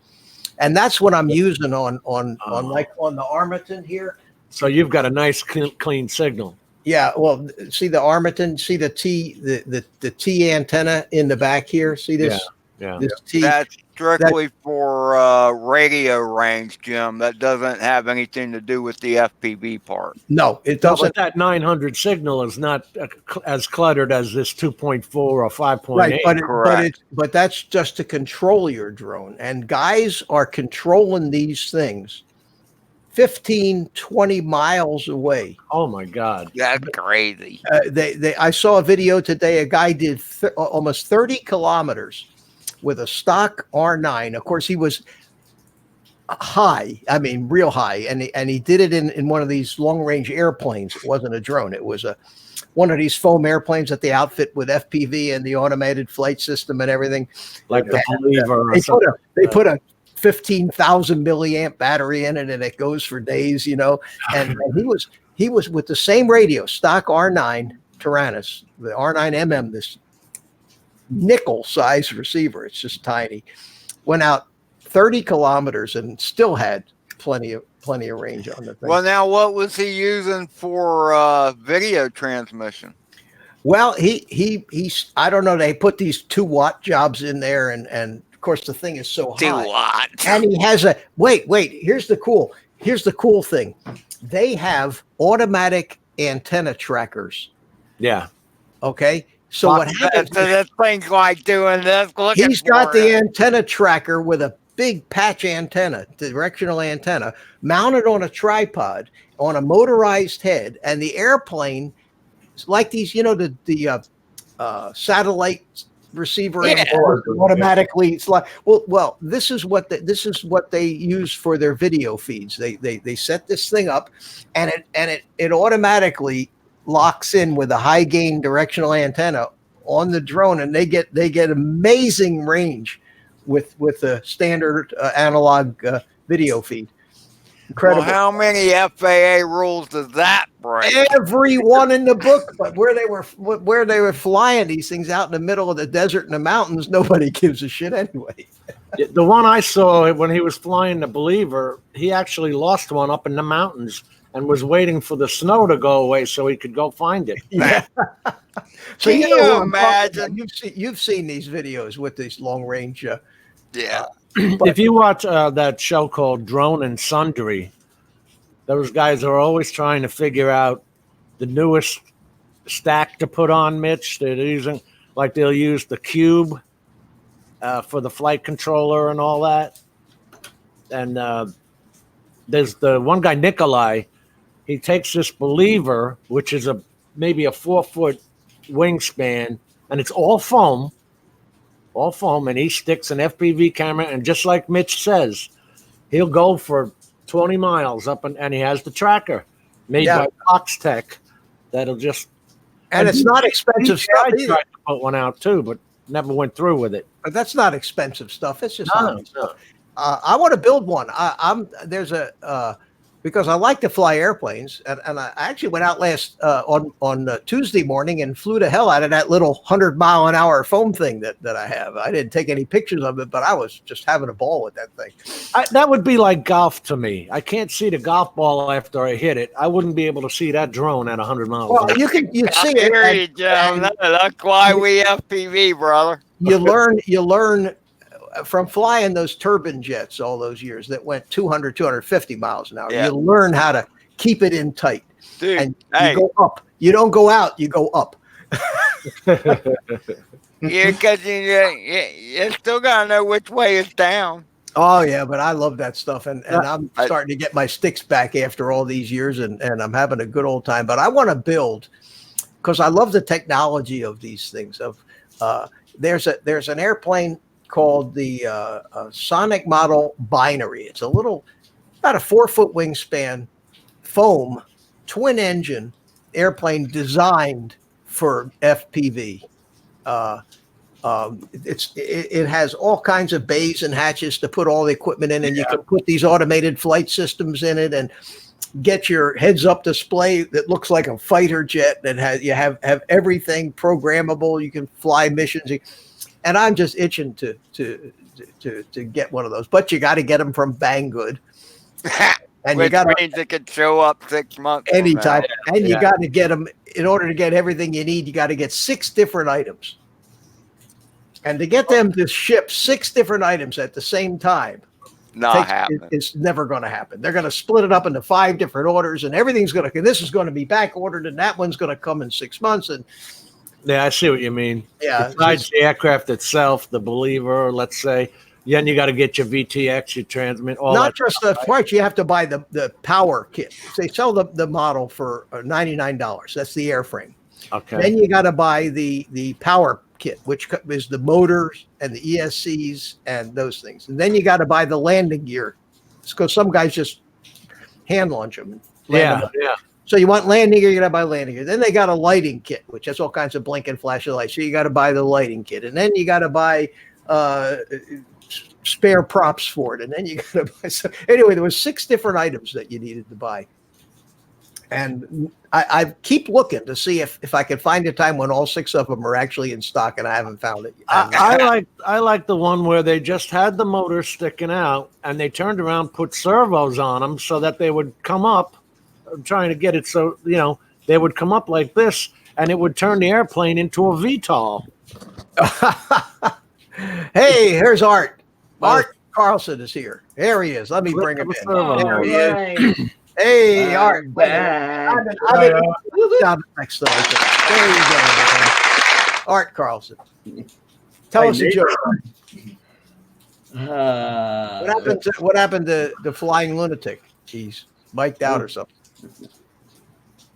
and that's what I'm using on the Armaton here. So you've got a nice clean signal. Yeah, well, see the Armaton, see the T antenna in the back here. See this? Yeah. This T. That's strictly for radio range, Jim. That doesn't have anything to do with the FPV part. No, it doesn't. But that 900 signal is not as cluttered as this 2.4 or 5.8. Right, but that's just to control your drone. And guys are controlling these things 15, 20 miles away. Oh my God. That's crazy. I saw a video today. A guy did almost 30 kilometers with a stock R9. Of course, he was high. I mean, real high. And he did it in one of these long range airplanes. It wasn't a drone. It was one of these foam airplanes that they outfit with FPV and the automated flight system and everything. Like the Believer. They put a 15,000 milliamp battery in it, and it goes for days, and he was with the same radio, stock R9 Tyrannus, the R9MM, this nickel size receiver. It's just tiny. Went out 30 kilometers and still had plenty of range on the thing. Well, now what was he using for video transmission? Well, he's I don't know. They put these 2-watt jobs in there, and of course the thing is so high. 2-watt. And he has a wait. Here's the cool thing. They have automatic antenna trackers. Yeah. Okay. So what happens? So this thing's like doing this. He's got the antenna tracker with a big patch antenna, directional antenna, mounted on a tripod on a motorized head, and the airplane, like these, the satellite receiver automatically. It's like this is what they use for their video feeds. They set this thing up, and it automatically locks in with a high gain directional antenna on the drone, and they get amazing range with the standard analog video feed. Incredible. Well, how many FAA rules does that break? Every one in the book, but where they were flying these things out in the middle of the desert and the mountains, nobody gives a shit anyway. The one I saw when he was flying the Believer, he actually lost one up in the mountains and was waiting for the snow to go away so he could go find it. Yeah. So Can you imagine? You've seen these videos with these long range. Yeah. If you watch that show called Drone and Sundry, those guys are always trying to figure out the newest stack to put on, Mitch. They're using, like, they'll use the Cube for the flight controller and all that. And there's the one guy, Nikolai. He takes this Believer, which is maybe a 4-foot wingspan, and it's all foam, and he sticks an FPV camera, and just like Mitch says, he'll go for 20 miles up, and he has the tracker made by Fox Tech that'll just... And it's not expensive stuff either. I tried to put one out too, but never went through with it. But that's not expensive stuff. It's just no. I want to build one. Because I like to fly airplanes, and I actually went out on Tuesday morning and flew the hell out of that little 100-mile-an-hour foam thing that I have. I didn't take any pictures of it, but I was just having a ball with that thing. That would be like golf to me. I can't see the golf ball after I hit it. I wouldn't be able to see that drone at 100 miles. Well, you see it. That's why we FPV, brother. You learn from flying those turbine jets all those years that went 200, 250 miles an hour. Yeah. You learn how to keep it in tight. Dude, and you go up. You don't go out, you go up. Because you still got to know which way is down. Oh, yeah, but I love that stuff. And I'm starting to get my sticks back after all these years, and I'm having a good old time. But I want to build, because I love the technology of these things, there's an airplane called the Sonic Model Binary. It's a little, about a 4-foot wingspan, foam, twin engine airplane designed for FPV. It has all kinds of bays and hatches to put all the equipment in, and you can put these automated flight systems in it, and get your heads-up display that looks like a fighter jet that have everything programmable. You can fly missions, and I'm just itching to get one of those. But you got to get them from Banggood, and you got means it could show up 6 months anytime. And you got to get them in order to get everything you need. You got to get 6 different items, and to get them to ship 6 different items at the same time. It's never going to happen. They're going to split it up into 5 different orders, and everything's going to. This is going to be back ordered, and that one's going to come in 6 months. And yeah, I see what you mean. Yeah, besides the aircraft itself, the believer, let's say, then you got to get your VTX, your transmit, all not that just the parts. You have to buy the power kit. They sell the model for $99. That's the airframe. Okay. Then you got to buy the power kit, which is the motors and the ESCs and those things. And then you got to buy the landing gear, because some guys just hand launch them. Yeah. So you want landing gear, you got to buy landing gear. Then they got a lighting kit, which has all kinds of blinking flashing lights. So you got to buy the lighting kit, and then you got to buy spare props for it, and then you got to buy. So anyway, there was 6 different items that you needed to buy. And I keep looking to see if I can find a time when all 6 of them are actually in stock, and I haven't found it. I like the one where they just had the motor sticking out, and they turned around, put servos on them so that they would come up. I'm trying to get it so they would come up like this, and it would turn the airplane into a VTOL. Hey, here's Art. Art Carlson is here. There he is. Let me bring him in. There he is. Hey, Art. I've been down next to it. There you go, man. Art Carlson. Tell us a joke. What happened to the flying lunatic? He's mic'd out or something.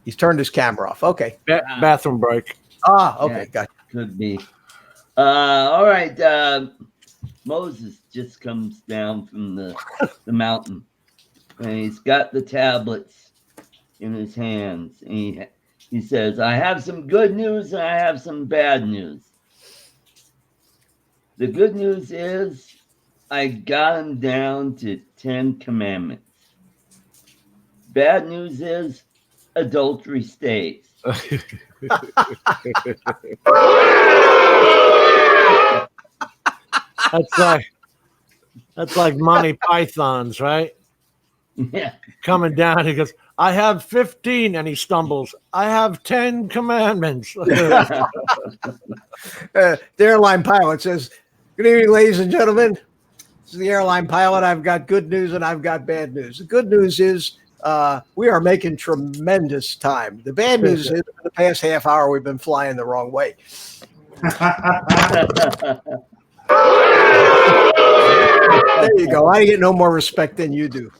He's turned his camera off. Okay. Bathroom break. Okay, Yeah, gotcha. could be. All right. Moses just comes down from the mountain, and he's got the tablets in his hands. And he says, "I have some good news and I have some bad news. The good news is I got him down to 10 commandments. Bad news is adultery stays." That's like Monty Python's, right? Yeah. Coming down, he goes, "I have 15," and he stumbles. "I have 10 commandments." The airline pilot says, "Good evening, ladies and gentlemen. This is the airline pilot. I've got good news and I've got bad news. The good news is we are making tremendous time. The bad news is for the past half hour we've been flying the wrong way." There you go. I get no more respect than you do.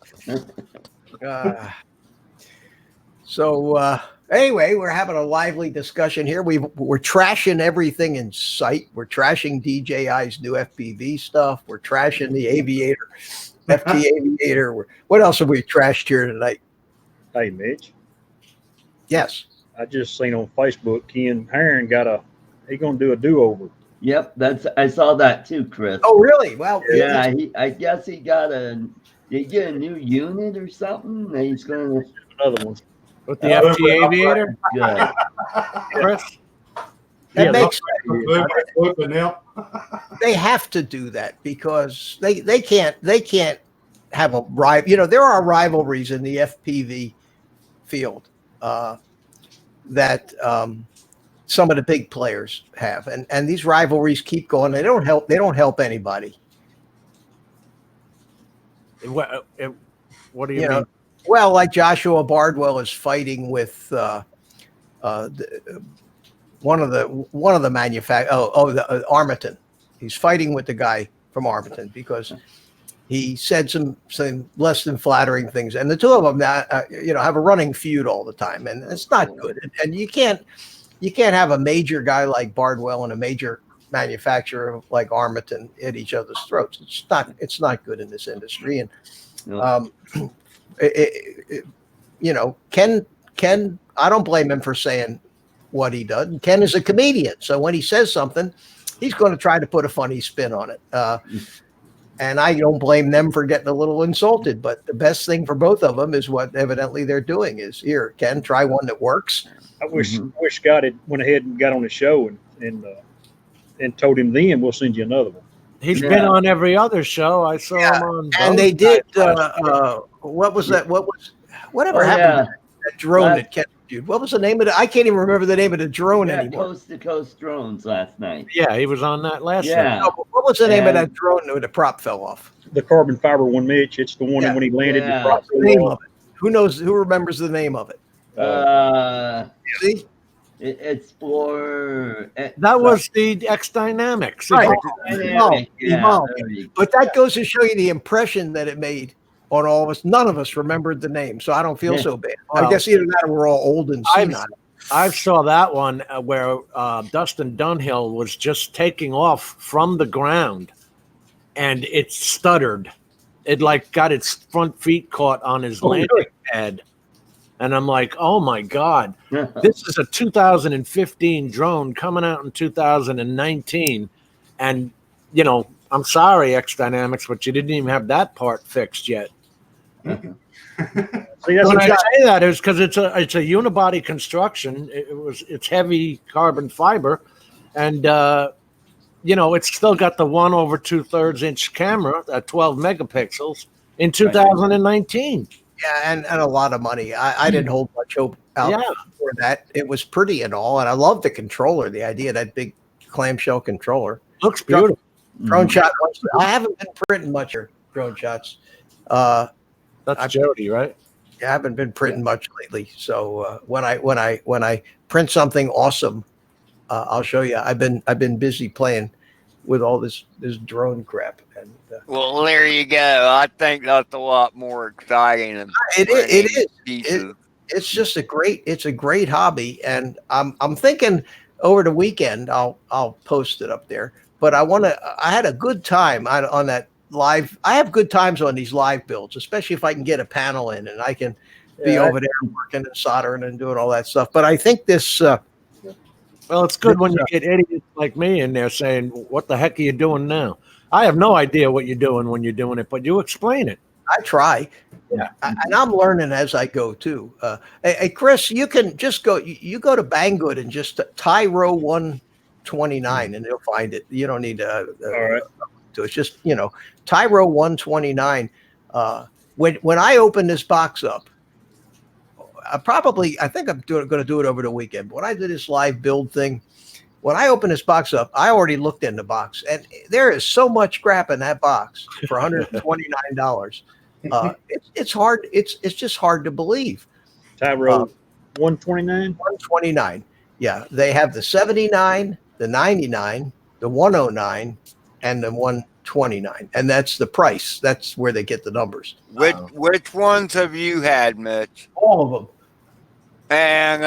Anyway, we're having a lively discussion here. We're trashing everything in sight. We're trashing DJI's new FPV stuff. We're trashing the Aviator, FT Aviator. What else have we trashed here tonight? Hey, Mitch. Yes. I just seen on Facebook Ken Herron he's gonna do a do-over. Yep, I saw that too, Chris. Oh, really? Well, yeah, I guess he got did he get a new unit or something? And he's gonna another one with the FT Aviator. Yeah. Chris. That makes they have to do that because they can't have a rival. There are rivalries in the FPV field that some of the big players have, and these rivalries keep going. They don't help anybody. What do you mean? Well, like Joshua Bardwell is fighting with one of the manufacturers. Armiton. He's fighting with the guy from Armiton because he said some less than flattering things, and the two of them have a running feud all the time, and it's not good. And you can't have a major guy like Bardwell and a major manufacturer like Armaton at each other's throats. It's not good in this industry. And No. Ken, I don't blame him for saying what he does. Ken is a comedian, so when he says something, he's going to try to put a funny spin on it. And I don't blame them for getting a little insulted. But the best thing for both of them is what evidently they're doing is, here, Ken, try one that works. I wish Scott had went ahead and got on the show and told him then we'll send you another one. He's been on every other show. I saw him on. And they did. What was that? Whatever happened to that drone that Ken reviewed? What was the name of it? I can't even remember the name of the drone anymore. Coast to Coast Drones last night. Yeah, he was on that last Yeah. night. No, but what was the name of that drone where the prop fell off? The carbon fiber one, Mitch. It's the one that when he landed, Yeah. the prop The name of it. Who knows? Who remembers the name of it? See? It's for That was the X Dynamics. Right. Dynamic. Evolve. But that goes to show you the impression that it made on all of us. None of us remembered the name, so I don't feel so bad. I guess either that or we're all old and senile. I saw that one where Dustin Dunhill was just taking off from the ground, and it stuttered. It got its front feet caught on his landing pad. And I'm like, oh my God, this is a 2015 drone coming out in 2019. And, I'm sorry, X Dynamics, but you didn't even have that part fixed yet. See, When I say that is because it's a unibody construction. It's heavy carbon fiber, and it's still got the 1/2 inch camera at 12 megapixels in 2019. Yeah, and a lot of money. I didn't hold much hope out for that. It was pretty and all, and I love the controller. The idea of that big clamshell controller looks beautiful. Drone shot. I haven't been printing much here. Drone shots. That's Jody, right? Yeah, I haven't been printing much lately. So when I print something awesome, I'll show you. I've been busy playing with all this drone crap. And well, there you go. I think that's a lot more exciting than it is. pieces. It's just a great hobby, and I'm thinking over the weekend I'll post it up there. But I had a good time on that live. I have good times on these live builds, especially if I can get a panel in and I can be over there working and soldering and doing all that stuff. But I think this. Well, it's good when you get idiots like me in there saying, "What the heck are you doing now?" I have no idea what you're doing when you're doing it, but you explain it. I try. Yeah. And I'm learning as I go too. Hey, Chris, you can just go. You go to Banggood and just tie row 129, and you'll find it. You don't need to. All right. So it's just tie row 129. When I open this box up, I think I'm going to do it over the weekend. But when I did this live build thing, when I open this box up, I already looked in the box, and there is so much crap in that box for $129. It's hard. It's just hard to believe. Tyro 129. 129. Yeah, they have the 79, the 99, the 109, and the 129, and that's the price. That's where they get the numbers. Which ones have you had, Mitch? All of them. And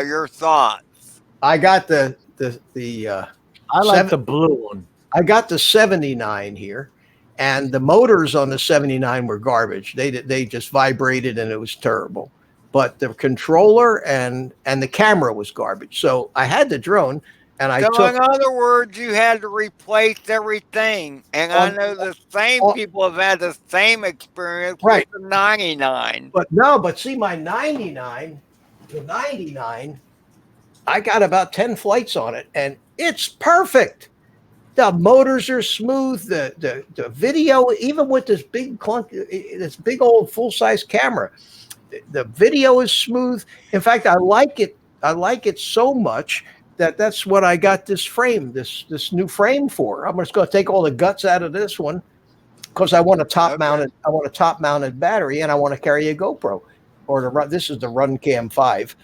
your thoughts? I got the I like the blue one. I got the 79 here, and the motors on the 79 were garbage. They just vibrated and it was terrible. But the controller and the camera was garbage. So I had the drone, and in other words, you had to replace everything. And I know the same people have had the same experience with the 99. But see, my 99, the 99, I got about 10 flights on it, and it's perfect. The motors are smooth. The video, even with this big old full-size camera, the video is smooth. In fact, I like it. I like it so much that's what I got this frame, this new frame for. I'm just going to take all the guts out of this one because I want a top-mounted. I want a top-mounted battery, and I want to carry a GoPro this is the RunCam 5.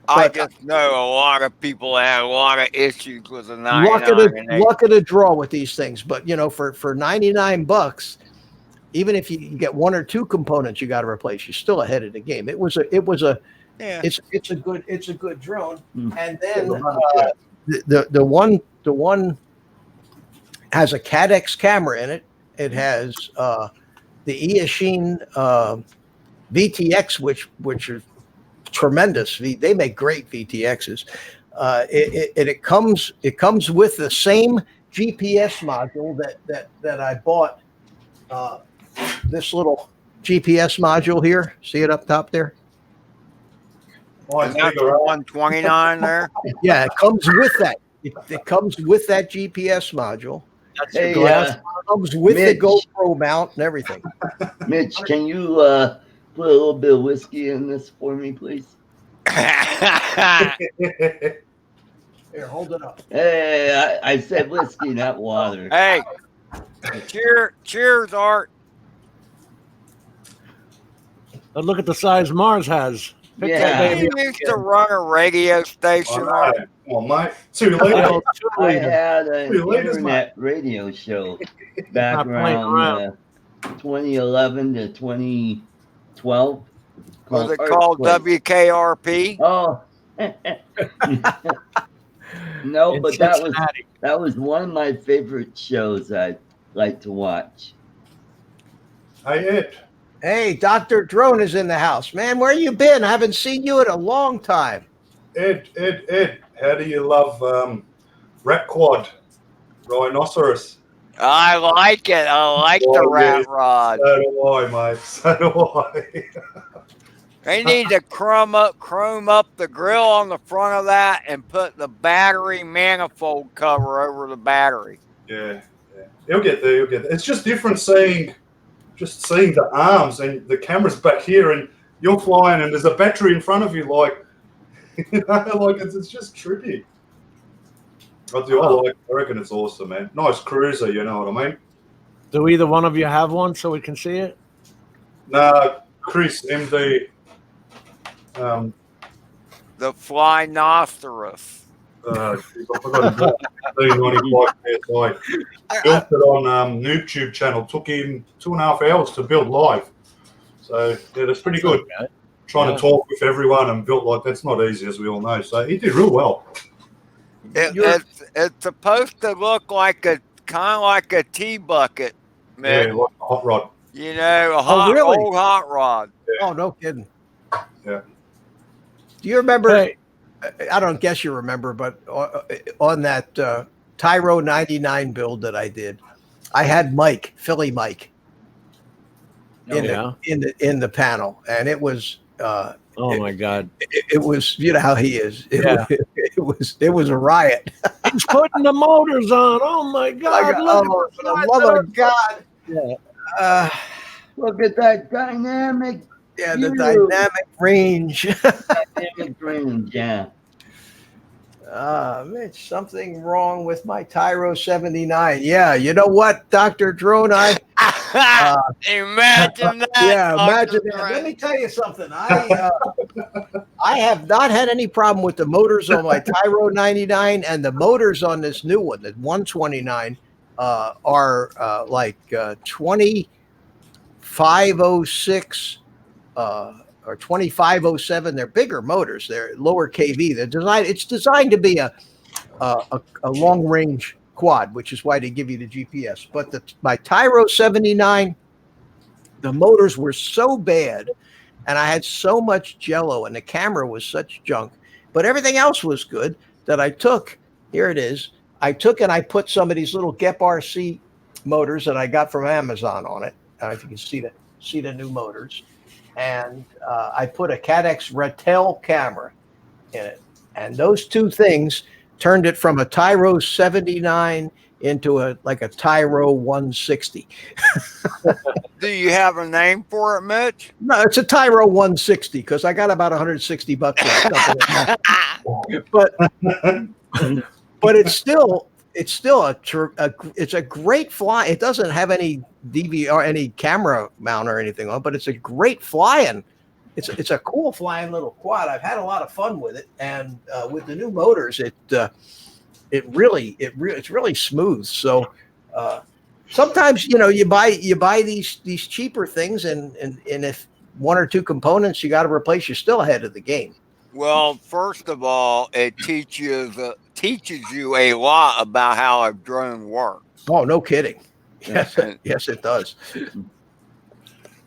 I just know a lot of people have a lot of issues with the 99. Luck of the draw with these things, but for $99, even if you get one or two components you got to replace, you're still ahead of the game. It's a good drone. And then the one has a Cadex camera in it. It has the Eachine VTX, which are tremendous. They make great VTXs. It comes with the same GPS module that I bought. This little GPS module here. See it up top there? And that's the 129 there. Yeah, it comes with that. It comes with that GPS module. That's Hey, your glass. It comes with Mitch. the GoPro mount and everything. Mitch, can you put a little bit of whiskey in this for me, please? Here, hold it up. Hey, I said whiskey, not water. Hey, cheers, Art. But look at the size Mars has. Pick Yeah. that You baby up used to again. run a radio station, Art. Come on, mate. 2 Oh, liters. 2 I liters. had an 2 liters, internet radio show back Not playing around 2011 to 2012. Was it Earthquake. called WKRP? Oh. No, In but Cincinnati. that was one of my favorite shows I like to watch. Hey, Ed. Hey, Dr. Drone is in the house. Man, where you been? I haven't seen you in a long time. Ed. How do you love rat quad? Rhinoceros. I like it. I like the Oh, rat yes. rod. So do I, mate. So do I. They need to chrome up the grill on the front of that and put the battery manifold cover over the battery. Yeah. He'll get there. It's just different seeing the arms and the camera's back here and you're flying and there's a battery in front of you, like, like it's just trippy. I reckon it's awesome, man. Nice cruiser, you know what I mean? Do either one of you have one so we can see it? Nah, Chris, MD. The Flynoceros. I forgot his name. 95 PSI. Built it on YouTube channel. Took him 2.5 hours to build live. So yeah, that's pretty good. Okay. Trying to talk with everyone and build like that's not easy, as we all know. So he did real well. It's supposed to look like kind of like a tea bucket, man. Yeah, like a hot rod. You know, a really? old hot rod. Oh, no kidding. Yeah. Do you remember? Hey. I don't guess you remember, but on that Tyro 99 build that I did, I had Philly Mike, in the panel, and it was. My God! It was, you know how he is. It was a riot. He's putting the motors on. Oh my God! For the love of God! Yeah. Look at that dynamic. Yeah, the dynamic range. Dynamic range, yeah. Mitch, something wrong with my Tyro 79. Yeah, you know what, Dr. Drone? Imagine that. Yeah, imagine Dr. that. Let me tell you something. I have not had any problem with the motors on my Tyro 99, and the motors on this new one, the 129, are like 2506 or 2507. They're bigger motors. They're lower kV. It's designed to be a long range quad, which is why they give you the GPS. But my Tyro 79, the motors were so bad, and I had so much jello, and the camera was such junk. But everything else was good that I took. Here it is. I took and I put some of these little GEP RC motors that I got from Amazon on it. I don't know if you can see the new motors. And I put a Cadex Ratel camera in it. And those two things turned it from a Tyro 79 into a Tyro 160. Do you have a name for it, Mitch? No, it's a Tyro 160 because I got about $160 for stuff in it. But it's still a great fly. It doesn't have any DVR, any camera mount or anything on, but it's a great flying. It's a cool flying little quad. I've had a lot of fun with it, and with the new motors, it's really smooth. So sometimes you buy these cheaper things, and if one or two components you got to replace, you're still ahead of the game. Well, first of all, it teaches teaches you a lot about how a drone works. Oh, no kidding. Yes, And yes, it does.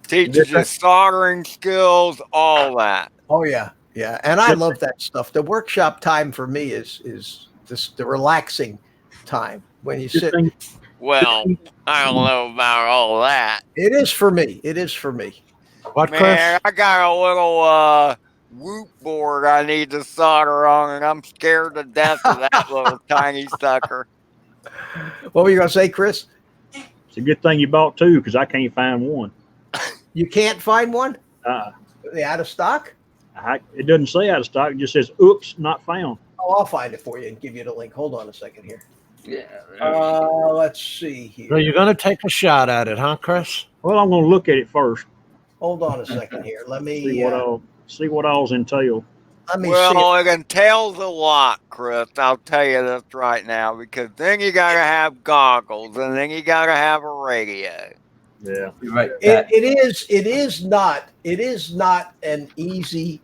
teaches you soldering skills, all that. Oh yeah, yeah, and I love that stuff. The workshop time for me is just the relaxing time when you Good sit. thing, Well, I don't know about all that. It is for me. It is for me. What, Man, Chris? I got a little whoop board I need to solder on, and I'm scared to death of that little tiny sucker. What were you gonna say, Chris? it's a good thing you bought two because I can't find one. You can't find one? Uh, Are they out of stock? it doesn't say out of stock. It just says, "Oops, not found." Oh, I'll find it for you and give you the link. Hold on a second here. Yeah. Let's see So here. you're going to take a shot at it, huh, Chris? Well, I'm going to look at it first. Hold on a second here. Let me See what all's entailed. let me see. Well, it entails a lot, Chris. I'll tell you this right now, because then you got to have goggles, and then you got to have a radio. Yeah. You're right. It is not an easy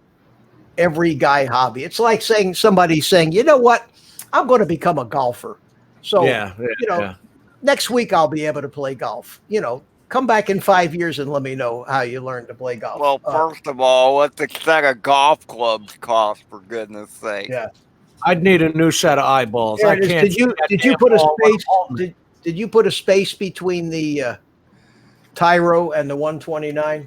every guy hobby. It's like somebody saying, you know what, I'm going to become a golfer. So next week I'll be able to play golf. Come back in 5 years and let me know how you learned to play golf. Well, first of all, what's a set of golf clubs cost, for goodness sake? Yeah. I'd need a new set of eyeballs. There I it is. can't. Did you put a space? Did you put a space between the Tyro and the 129?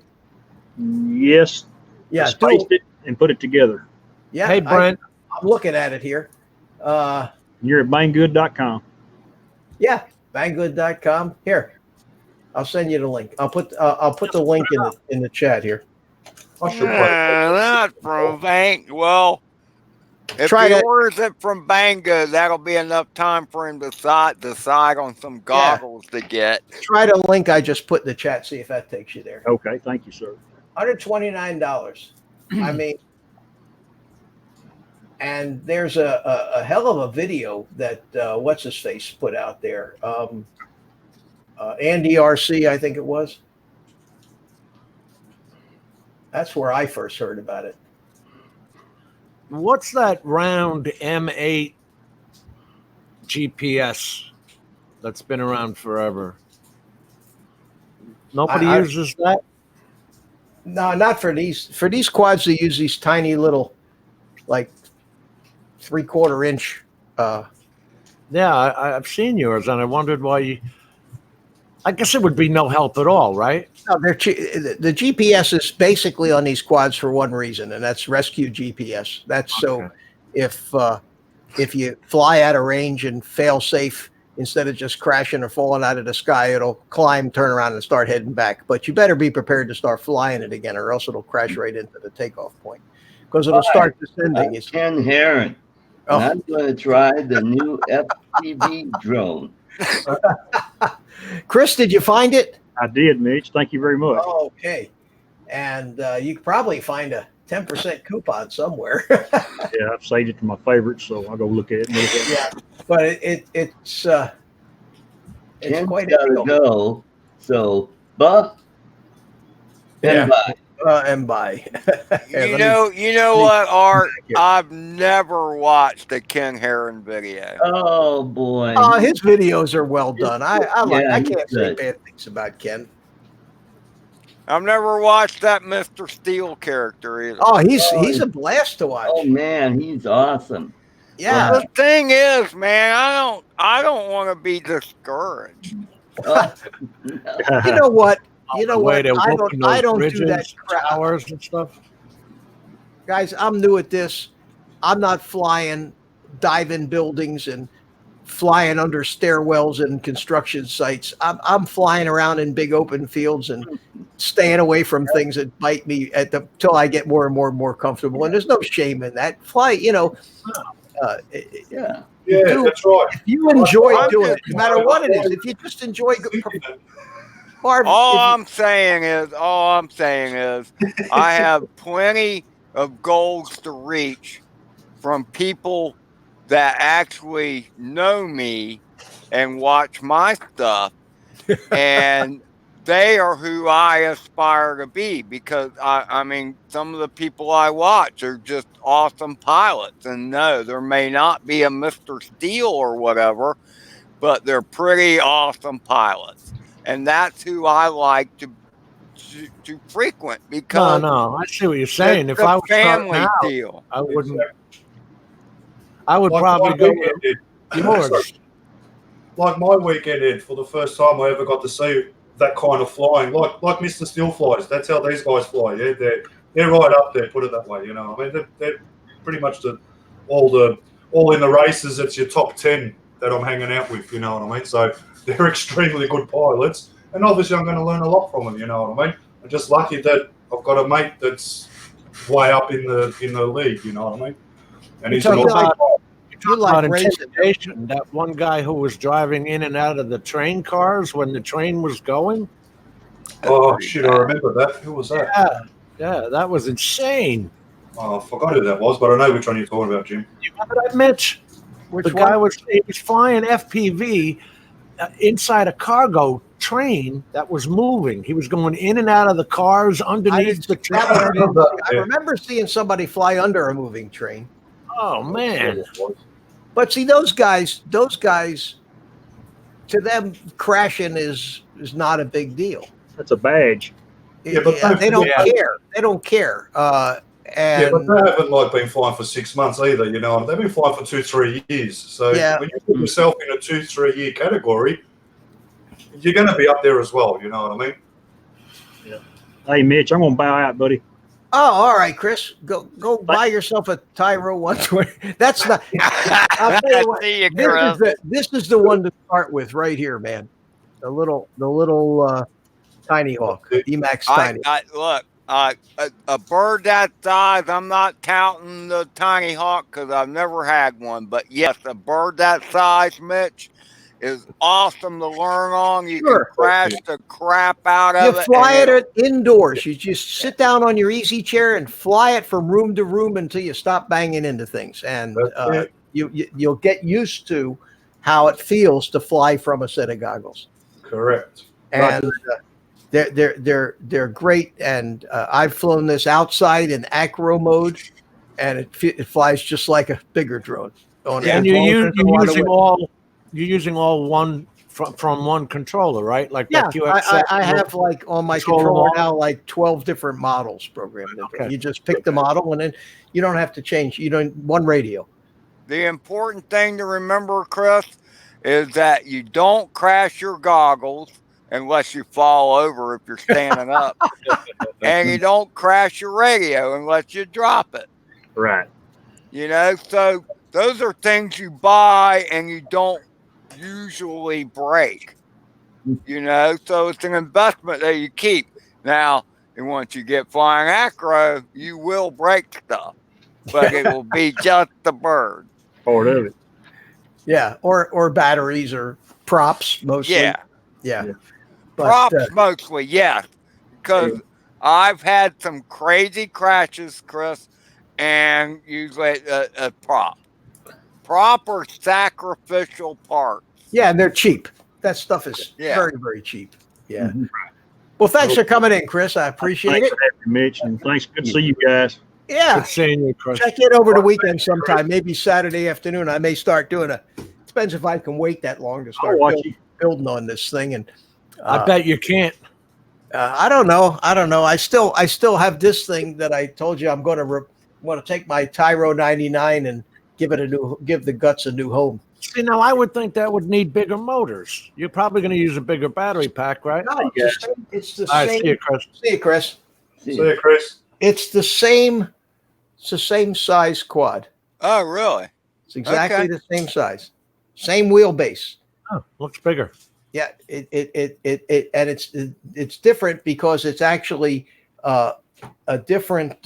Yes. Yeah. Spaced it and put it together. Yeah. Hey, Brent. I'm looking at it here. You're at banggood.com. Yeah, banggood.com. Here, I'll send you the link. I'll put the link in the chat here. Not from Bang. Well, if he orders it from Banggood, that'll be enough time for him to decide on some goggles to get. Try the link I just put in the chat. See if that takes you there. Okay, thank you, sir. $129. I mean, and there's a hell of a video that what's his face put out there. Andy RC, I think it was. That's where I first heard about it. What's that round M8 GPS that's been around forever? Nobody uses that? No, not for these. For these quads, they use these tiny little, like 3/4 inch. Yeah, I've seen yours, and I wondered why you. I guess it would be no help at all, right? No, the GPS is basically on these quads for one reason, and that's rescue GPS. That's so if you fly out of range and fail safe, instead of just crashing or falling out of the sky, it'll climb, turn around, and start heading back. But you better be prepared to start flying it again, or else it'll crash right into the takeoff point because it'll start descending. I'm Ken Heron. And I'm going to try the new FPV drone. Chris, did you find it? I did, Mitch. Thank you very much. Oh, okay. And you could probably find a 10% coupon somewhere. Yeah, I've saved it to my favorites, so I'll go look at it. Yeah, but it's quite a deal. Go. So, buff and buy. And buy. You know what, Art? I've never watched a Ken Heron video. Oh boy. His videos are well done. I can't say bad things about Ken. I've never watched that Mr. Steel character either. Oh, he's a blast to watch. Oh man, he's awesome. Yeah. The thing is, man, I don't want to be discouraged. You know what? I don't do that crap. Towers and stuff. Guys, I'm new at this. I'm not flying, diving buildings and flying under stairwells and construction sites. I'm flying around in big open fields and staying away from things that bite me till I get more and more comfortable. And there's no shame in that. Fly, Yeah, that's right. If you enjoy doing it, no matter what it is, if you just enjoy Marv, All I'm saying is, I have plenty of goals to reach from people that actually know me and watch my stuff. And they are who I aspire to be, because I mean, some of the people I watch are just awesome pilots. And no, there may not be a Mr. Steele or whatever, but they're pretty awesome pilots. And that's who I like to frequent, No, because no, I see what you're it's saying. If a I was starting family out, deal. I wouldn't. I would Like probably my go weekend with did. yours. Like my weekend did, for the first time I ever got to see that kind of flying, like Mr. Steel flies. That's how these guys fly. Yeah, they're right up there. Put it that way. You know, I mean, they're pretty much all in the races. It's your top 10 that I'm hanging out with. You know what I mean? So they're extremely good pilots, and obviously I'm going to learn a lot from them. You know what I mean? I'm just lucky that I've got a mate that's way up in the league. You know what I mean? And he's So an you like, you About like racing. intimidation. That one guy who was driving in and out of the train cars when the train was going. oh shit! I remember that. Who was that? Yeah, that was insane. Oh, I forgot who that was, but I know which one you're talking about, Jim. You remember that, Mitch? Which The guy one? was flying FPV inside a cargo train that was moving. He was going in and out of the cars underneath the train. I remember seeing somebody fly under a moving train. Oh man! But see, those guys, to them, crashing is not a big deal. That's a badge. Yeah, but They don't yeah. care. They don't care. Yeah, And but they haven't like been flying for 6 months either. You know, they've been flying for 2-3 years. So Yeah. when you put yourself in a 2-3 year category, you're going to be up there as well. You know what I mean? Hey, Mitch, I'm gonna bow out, buddy. oh, all right, Chris, go buy yourself a Tyro 120. That's not. I'll tell you what. See you, Chris. This is the one to start with right here, man. The little Tiny Hawk, Emax Tiny. Look, a bird that size, I'm not counting the Tiny Hawk because I've never had one. But yes, a bird that size, Mitch, is awesome to learn on. You Sure. can crash the crap out You of it. fly and it indoors. You just sit down on your easy chair and fly it from room to room until you stop banging into things, and That's it. you'll get used to how it feels to fly from a set of goggles. Correct. And they're great. And I've flown this outside in acro mode, and it flies just like a bigger drone. And you're using all one from one controller, right? Like Yeah, that QX. I have like on my Control controller them all? now like 12 different models programmed. Okay. You just pick the model, and then you don't have to change. You don't one radio. the important thing to remember, Chris, is that you don't crash your goggles unless you fall over if you're standing up. And you don't crash your radio unless you drop it. Right. You know, so those are things you buy and you don't usually break. You know, so it's an investment that you keep. Now, and once you get flying acro, you will break stuff, but it will be just the bird. Part of it. Yeah, or batteries or props mostly. Yeah. But, Props mostly, yes. Because I've had some crazy crashes, Chris, and usually a prop. Prop or sacrificial parts. yeah, and they're cheap. That stuff is Yeah. very, very cheap. Yeah. Mhm. Well, thanks for coming in, Chris. I appreciate Thanks it. for having me, Mitch, and thanks. Good to see you guys. Yeah. Good seeing you, Chris. Check in over the weekend sometime, maybe Saturday afternoon. I may start doing depends if I can wait that long to I'll start watch you. building on this thing. And I bet you can't. I don't know. I still have this thing that I told you I'm going to want to take my Tyro 99 and give the guts a new home. See, now I would think that would need bigger motors. You're probably going to use a bigger battery pack, right? No, it's the I same. see you, Chris. See you, Chris. See you, Chris. It's the same size quad. Oh, really? It's exactly Okay. the same size, same wheelbase. Oh, looks bigger. Yeah, and it's different because it's actually a different.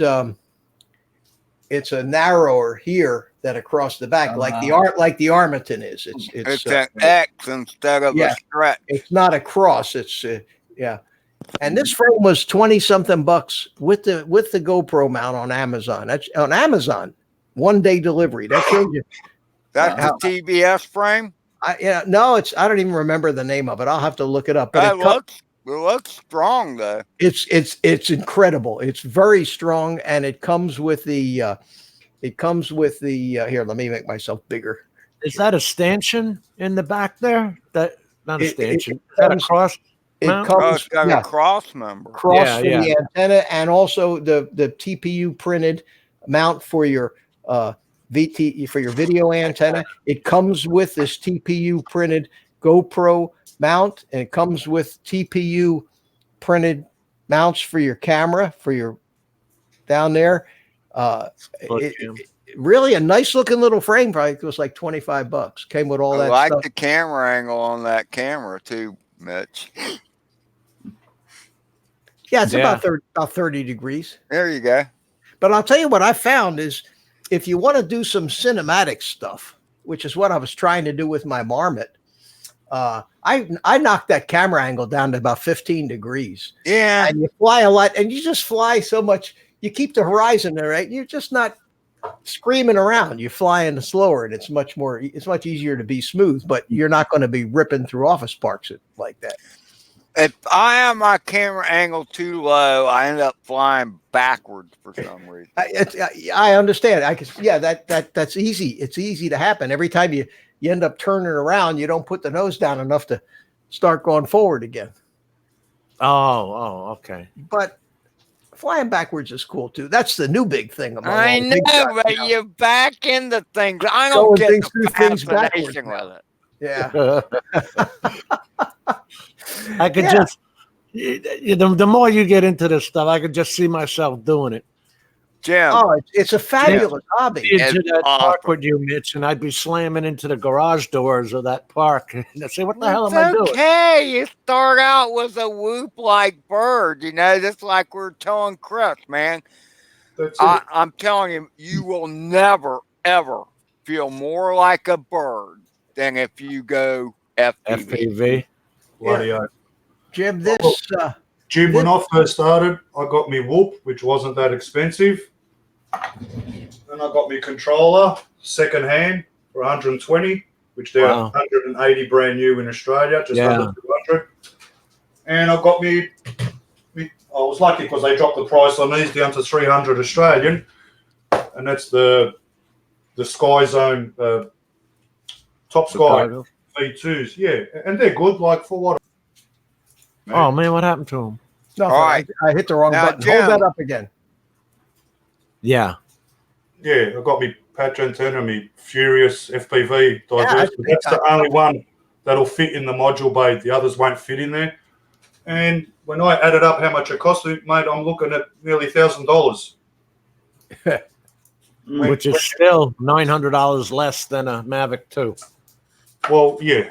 It's a narrower here than across the back, like the Armaton is. It's an X instead of a stretch. It's not a cross. It's yeah. And this frame was $20-something with the GoPro mount on Amazon. That's on Amazon, 1-day delivery. That shows you. That's the TBS frame. No, I don't even remember the name of it. I'll have to look it up. But That looks strong though. It's incredible. It's very strong, and it comes with the here. Let me make myself bigger. Is that a stanchion in the back there? That not a stanchion. Is that a comes- cross It mount? Oh, comes it's got yeah, a cross member. cross Yeah, for the antenna, and also the TPU printed mount for your VT for your video antenna. It comes with this TPU printed GoPro mount, and it comes with TPU printed mounts for your camera for your down there. Really a nice looking little frame. Probably was like $25. Came with all I that like stuff. the camera angle on that camera too, Mitch. Yeah, it's Yeah. about 30 degrees. There you go. But I'll tell you what I found is if you want to do some cinematic stuff, which is what I was trying to do with my Marmot, I knocked that camera angle down to about 15 degrees. Yeah. And you fly a lot, and you just fly so much. You keep the horizon there, right? You're just not screaming around. You're flying slower, and it's much easier to be smooth, but you're not going to be ripping through office parks like that. If I have my camera angle too low, I end up flying backwards for some reason. I understand. That's easy. It's easy to happen. Every time you end up turning around, you don't put the nose down enough to start going forward again. Oh, okay. But flying backwards is cool too. That's the new big thing. I know, but you're back into things. I don't Going get things the through things backwards fascination now. with it. Yeah. I could just the more you get into this stuff, I could just see myself doing it. Jim. Oh, it's a fabulous hobby. Into that park awesome. with you, Mitch, and I'd be slamming into the garage doors of that park. And I'd say, "What the hell am I doing?" Okay, you start out with a whoop-like bird, just like we're telling Chris, man. That's it. I'm telling you, you will never, ever feel more like a bird than if you go FPV. FPV. Bloody oath. Jim, Jim, when I first started, I got me Whoop, which wasn't that expensive. Then I got me controller, second hand for 120, which they're 180 brand new in Australia, just under 200. And I got me, I was lucky because they dropped the price on these down to 300 Australian, and that's the Sky Zone Top Sky V2s. Yeah, and they're good, like for what? Oh man, what happened to him? Nothing. All right. I hit the wrong Now, button. Jim. Hold that up again. Yeah. Yeah, I got me patch antenna, me Furious FPV diverse. Yeah, That's the only one that'll fit in the module bay. The others won't fit in there. And when I added up how much it cost me, mate, I'm looking at nearly $1,000. Which is still $900 less than a Mavic 2. Well, yeah.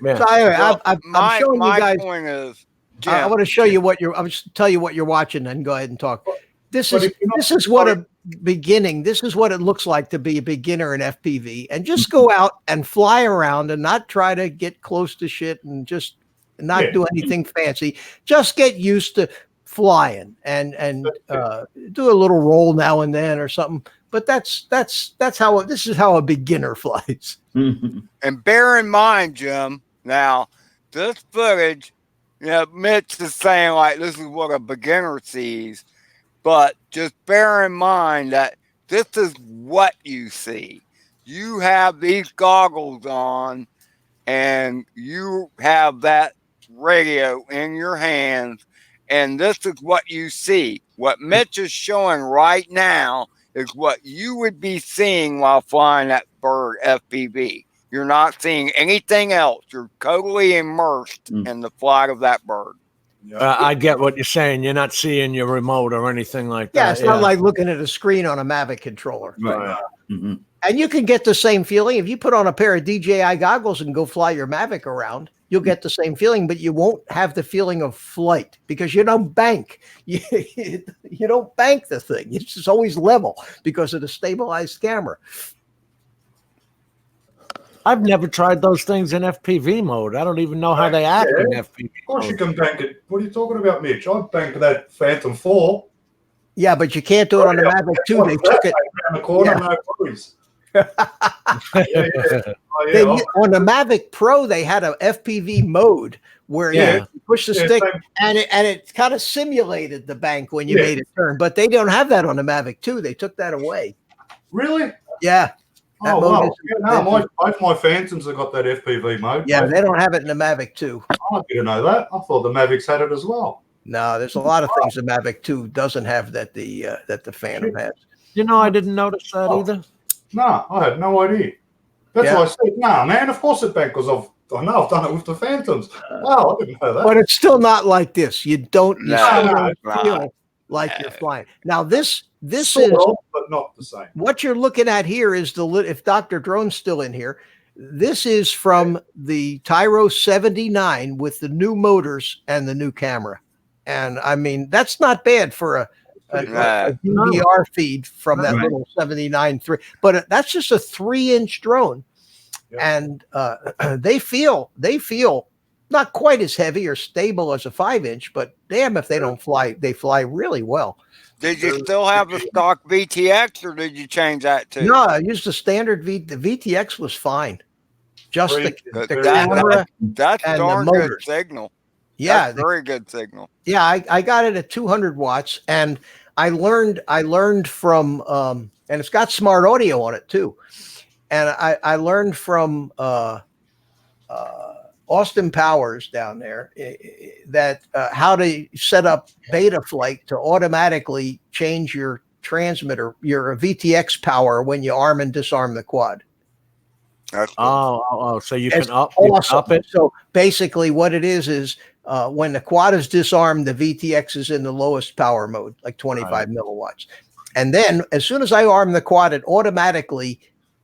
So anyway, Well, I'm showing you guys. point is, Jim, I want to show you what you're. I'm just tell you what you're watching, and go ahead and talk. This is what a beginning. This is what it looks like to be a beginner in FPV, and just go out and fly around and not try to get close to shit and just not do anything fancy. Just get used to flying and do a little roll now and then or something. But that's how this is how a beginner flies. and bear in mind, Jim, now this footage, Mitch is saying like this is what a beginner sees, but just bear in mind that this is what you see. You have these goggles on and you have that radio in your hands, and this is what you see. What Mitch is showing right now is what you would be seeing while flying that bird FPV. You're not seeing anything else. You're totally immersed in the flight of that bird. I get what you're saying. You're not seeing your remote or anything like that. Yeah, it's not like looking at a screen on a Mavic controller. Right. Mm-hmm. And you can get the same feeling if you put on a pair of DJI goggles and go fly your Mavic around. You'll get the same feeling, but you won't have the feeling of flight because you don't bank. You don't bank the thing. It's just always level because of the stabilized camera. I've never tried those things in FPV mode. I don't even know how they act in FPV Of course mode. you can bank it. What are you talking about, Mitch? I banked that Phantom 4. Yeah, but you can't do it on the Mavic 2. They took it. Around the corner, no worries. Oh, yeah. On the Mavic Pro, they had a FPV mode where Yeah. you push the Yeah, stick same. and it kind of simulated the bank when you Yeah. made a turn. But they don't have that on the Mavic 2. They took that away. Really? Yeah. That Oh, mode wow. isn't- Yeah, no, both my Phantoms have got that FPV mode. Yeah, Both- they don't have it in the Mavic 2. I didn't know that. I thought the Mavics had it as well. No, there's a lot of things the Mavic 2 doesn't have that the Phantom has. You know, I didn't notice that Oh. either. Nah, I had no idea. That's Yeah. why I said, nah, man, of course it back because I know I've done it with the Phantoms. Wow, I didn't know that. But it's still not like this. You still No, don't it's not. feel like No. you're flying. Now this Sort is of, but not the same. what you're looking at here is if Dr. Drone's still in here, this is from the Tyro 79 with the new motors and the new camera. And I mean, that's not bad for a DVR feed from that Right. little 79.3, but that's just a 3-inch drone. Yeah. And they feel not quite as heavy or stable as a 5-inch, but damn if they don't fly, they fly really well. Did you still have the stock VTX, or did you change that too? No, I used the standard the VTX was fine. Just the Good. camera. That's and the darn good motors. signal. Yeah, That's very good signal. yeah. I got it at 200 watts, and I learned from and it's got smart audio on it too. And I learned from Austin Powers down there that how to set up Betaflight to automatically change your transmitter, your VTX power when you arm and disarm the quad. That's cool. Oh, so you It's can up, you can awesome. up it. So basically, what it is when the quad is disarmed, the VTX is in the lowest power mode, like 25 milliwatts. And then as soon as I arm the quad, it automatically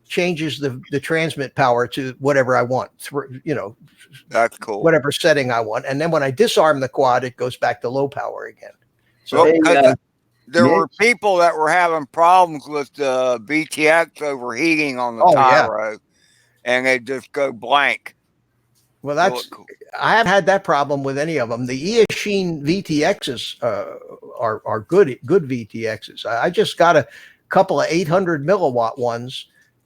changes the transmit power to whatever I want, That's cool. whatever setting I want. And then when I disarm the quad, it goes back to low power again. So Well, 'cause there Mitch? were people that were having problems with the VTX overheating on the Oh, yeah. Tyro, and they just go blank. well, So that's it cool. I haven't had that problem with any of them. The Eachine VTXs are good VTXs. I just got a couple of 800 milliwatt ones.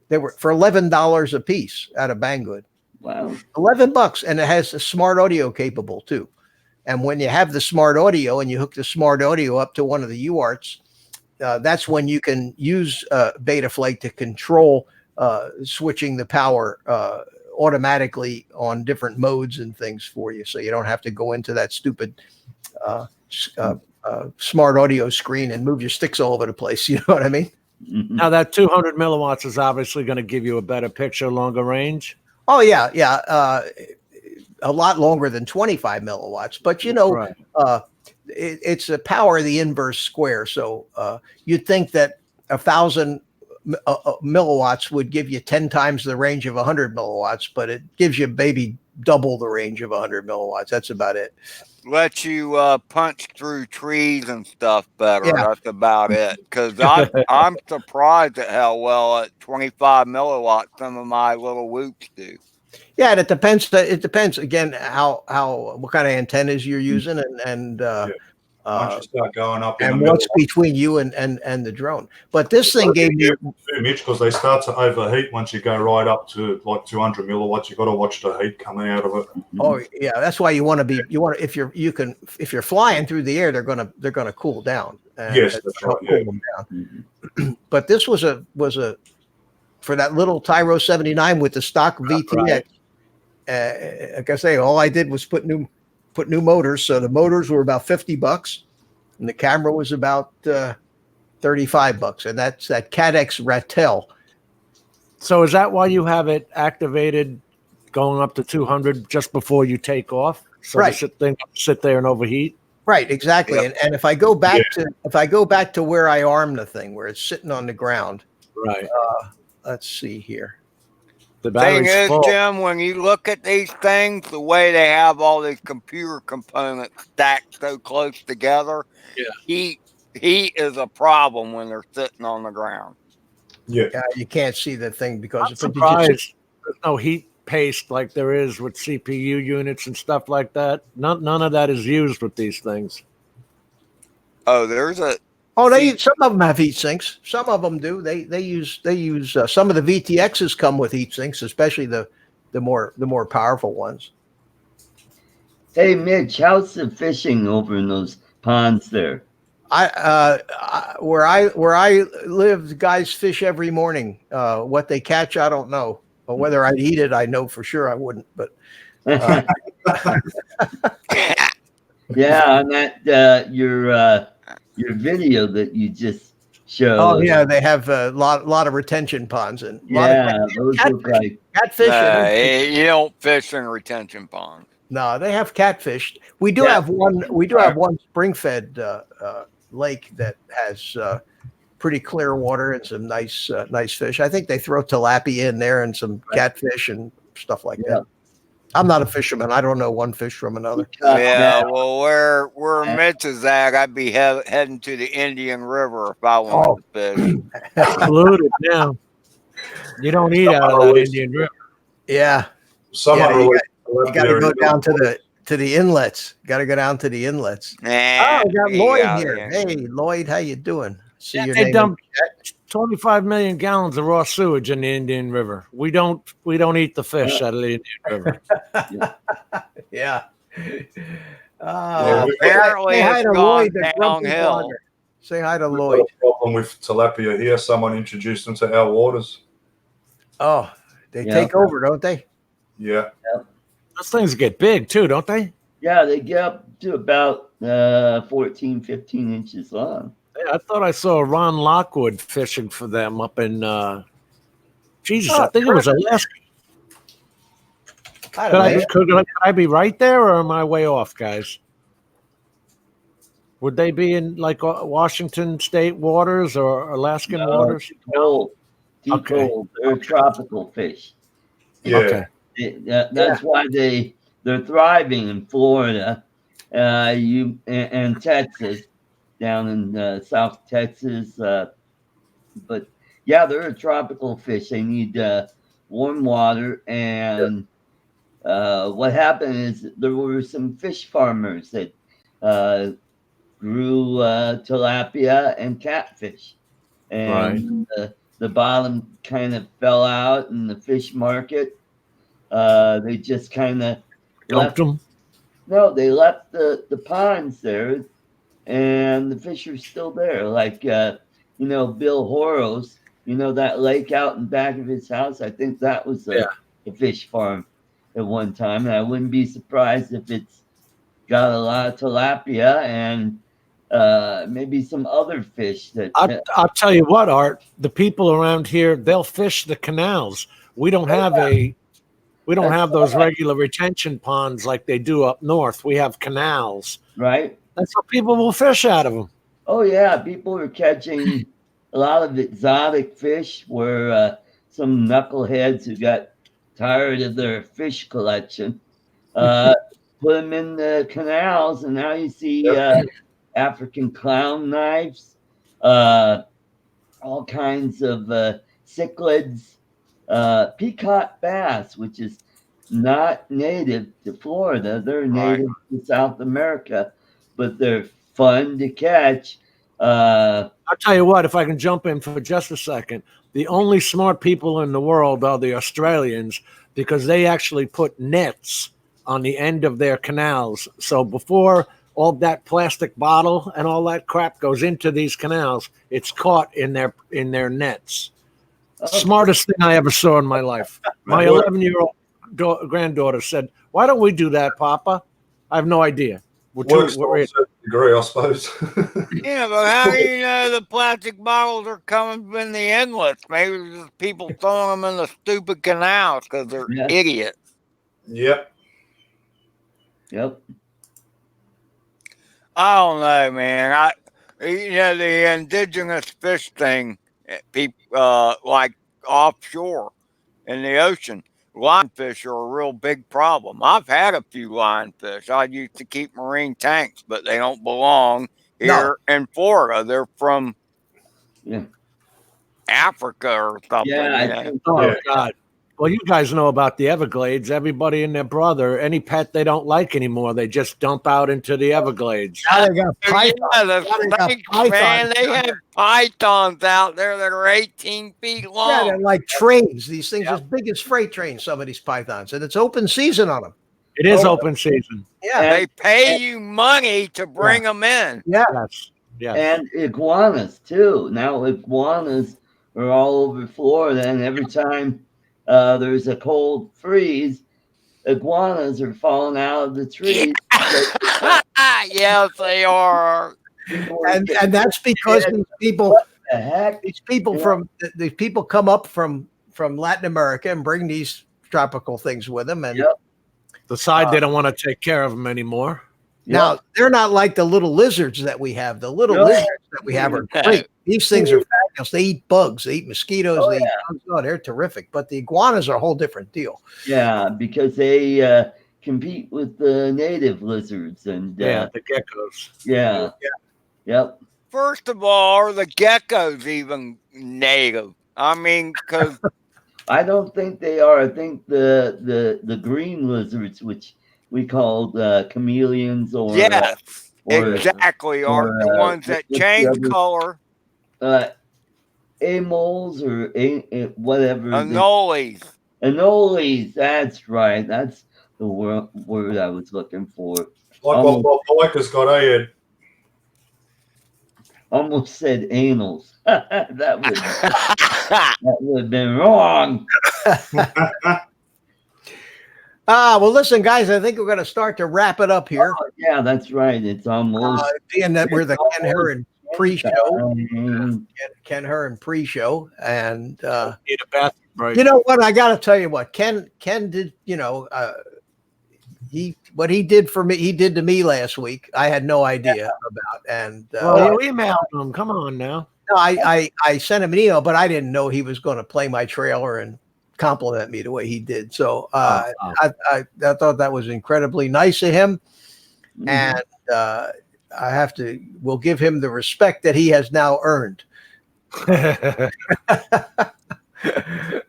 They were for $11 a piece out of Banggood. Wow. $11, and it has a smart audio capable too. And when you have the smart audio and you hook the smart audio up to one of the UARTs, that's when you can use Betaflight to control switching the power automatically on different modes and things for you. So you don't have to go into that stupid smart audio screen and move your sticks all over the place. You know what I mean? Mhm. Now that 200 milliwatts is obviously going to give you a better picture, longer range. Oh yeah, yeah. A lot longer than 25 milliwatts, but Right. it's a power of the inverse square. So you'd think that 1,000 milliwatts would give you 10 times the range of 100 milliwatts, but it gives you maybe double the range of 100 milliwatts. That's about it. Let you punch through trees and stuff better. Yeah. That's about it. Because I'm surprised at how well at 25 milliwatts some of my little whoops do. Yeah, and it depends. It depends again how what kind of antennas you're using and Once you start going up in and the middle, what's between you and the drone. But this thing gave me too, Mitch, because they start to overheat once you go right up to like 200 milliwatts. You got to watch the heat coming out of it. oh yeah, that's why you want to be if you're flying through the air, they're gonna cool down. And Yes, that's help right, cool yeah. them down. Mhm. But this was a for that little Tyro 79 with the stock VTX. Like I say, all I did was put new motors. So the motors were about $50, and the camera was about $35, and that's that Cadex Ratel. So is that why you have it activated going up to 200 just before you take off? So Right. the thing sit there and overheat? Right, exactly. Yep. And if I go back to where I arm the thing, where it's sitting on the ground, Right. let's see here. The Thing battery's is, full. Jim, when you look at these things, the way they have all these computer components stacked so close together, heat is a problem when they're sitting on the ground. Yeah. You can't see the thing because I'm surprised there's no heat paste like there is with CPU units and stuff like that. None of that is used with these things. Oh, there's a some of them have heat sinks. Some of them do. They use some of the VTXs come with heat sinks, especially the more powerful ones. Hey, Mitch, how's the fishing over in those ponds there? Where I live, the guys fish every morning. What they catch, I don't know. But whether I'd eat it, I know for sure I wouldn't. But Yeah, on that your video that you just showed. oh yeah, they have a lot of retention ponds and a lot of those look like catfish. You don't fish in retention ponds. No, they have catfish. We do Yeah. have one. We do have one spring-fed lake that has pretty clear water and some nice fish. I think they throw tilapia in there and some catfish and stuff like that. I'm not a fisherman. I don't know one fish from another. Yeah, well, where Mitch is at, I'd be heading to the Indian River if I wanted to fish. Polluted now. You don't eat out of that Indian River. Yeah. You got to go down to the inlets. Got to go down to the inlets. Nah, we got Lloyd here. Hey, Lloyd, how you doing? See your They name. dump 25 million gallons of raw sewage in the Indian River. We don't eat the fish out of the Indian River. Yeah. Apparently, it's gone downhill. Say hi to We've Lloyd. got a problem with tilapia here. Someone introduced them to our waters. Oh, they take over, don't they? Yeah. Those things get big too, don't they? Yeah, they get up to about 14, 15 inches long. I thought I saw Ron Lockwood fishing for them up in I think it was Alaska. Could I be right there, or am I way off, guys? Would they be in like Washington State waters or Alaskan waters? Cold. Deep cold. They're tropical fish. Yeah. Okay. That's why they're thriving in Florida, and Texas, down in South Texas. But yeah, they're a tropical fish. They need warm water. And what happened is there were some fish farmers that grew tilapia and catfish, and the bottom kind of fell out in the fish market. They just kind of dumped them. No, they left the ponds there, and the fish are still there. Like Bill Horos, that lake out in back of his house. I think that was a fish farm at one time, and I wouldn't be surprised if it's got a lot of tilapia and maybe some other fish that. I'll tell you what, Art. The people around here, they'll fish the canals. We don't have those regular retention ponds like they do up north. We have canals. Right. That's how people will fish out of them. Oh, yeah. People are catching a lot of exotic fish where some knuckleheads who got tired of their fish collection put them in the canals, and now you see African clown knives, all kinds of cichlids, peacock bass, which is not native to Florida. They're native to South America, but they're fun to catch. I'll tell you what, if I can jump in for just a second, the only smart people in the world are the Australians, because they actually put nets on the end of their canals. So before all that plastic bottle and all that crap goes into these canals, it's caught in their nets. Smartest thing I ever saw in my life. My 11-year-old granddaughter said, "Why don't we do that, Papa?" I have no idea. Works to a certain degree, I suppose. Yeah, but how do you know the plastic bottles are coming from the inlets? Maybe there's people throwing them in the stupid canals because they're idiots. Yep. I don't know, man. The indigenous fish thing, people like offshore in the ocean, lionfish are a real big problem. I've had a few lionfish. I used to keep marine tanks, but they don't belong here in Florida. They're from Africa or something. Oh, God. Well, you guys know about the Everglades. Everybody and their brother, any pet they don't like anymore, they just dump out into the Everglades. Now they got pythons. Man, they have pythons out there that are 18 feet long. Yeah, they're like trains. These things as big as freight trains, some of these pythons. And it's open season on them. It is open season. Yeah. They pay you money to bring them in. Yeah. Yes. Yes. And iguanas too. Now iguanas are all over Florida, and every time there's a cold freeze, iguanas are falling out of the trees. Yes, they are. And that's because The heck? these people come up from Latin America and bring these tropical things with them. And Yep. Decide they don't want to take care of them anymore. now they're not like the little lizards that we have. The little No. lizards that we have are great. These things are fabulous. They eat bugs, they eat mosquitoes, Oh, they eat bugs. Oh, they're terrific. But the iguanas are a whole different deal. Yeah, because they compete with the native lizards and The geckos. yeah. Yep. First of all, are the geckos even native? I mean, because I don't think they are. I think the green lizards, which we call chameleons, or yes, or- exactly, are or, the ones that what's the change other- color. amoles or whatever. Anoles. Anoles. That's right. That's the word I was looking for. Like what Bob Iker's got, eh, Ed? Almost said anals. that would have been wrong. Well, listen, guys, I think we're going to start to wrap it up here. Oh, yeah, that's right. It's almost Being that we're the Ken Heron pre-show, time. Ken Heron pre-show, and Need a bathroom break. you know what? I got to tell you what Ken did. What he did for me, he did to me last week. I had no idea about, and Well, you emailed him. Come on now. no, I sent him an email, but I didn't know he was going to play my trailer and compliment me the way he did. So I thought that was incredibly nice of him, and we'll give him the respect that he has now earned.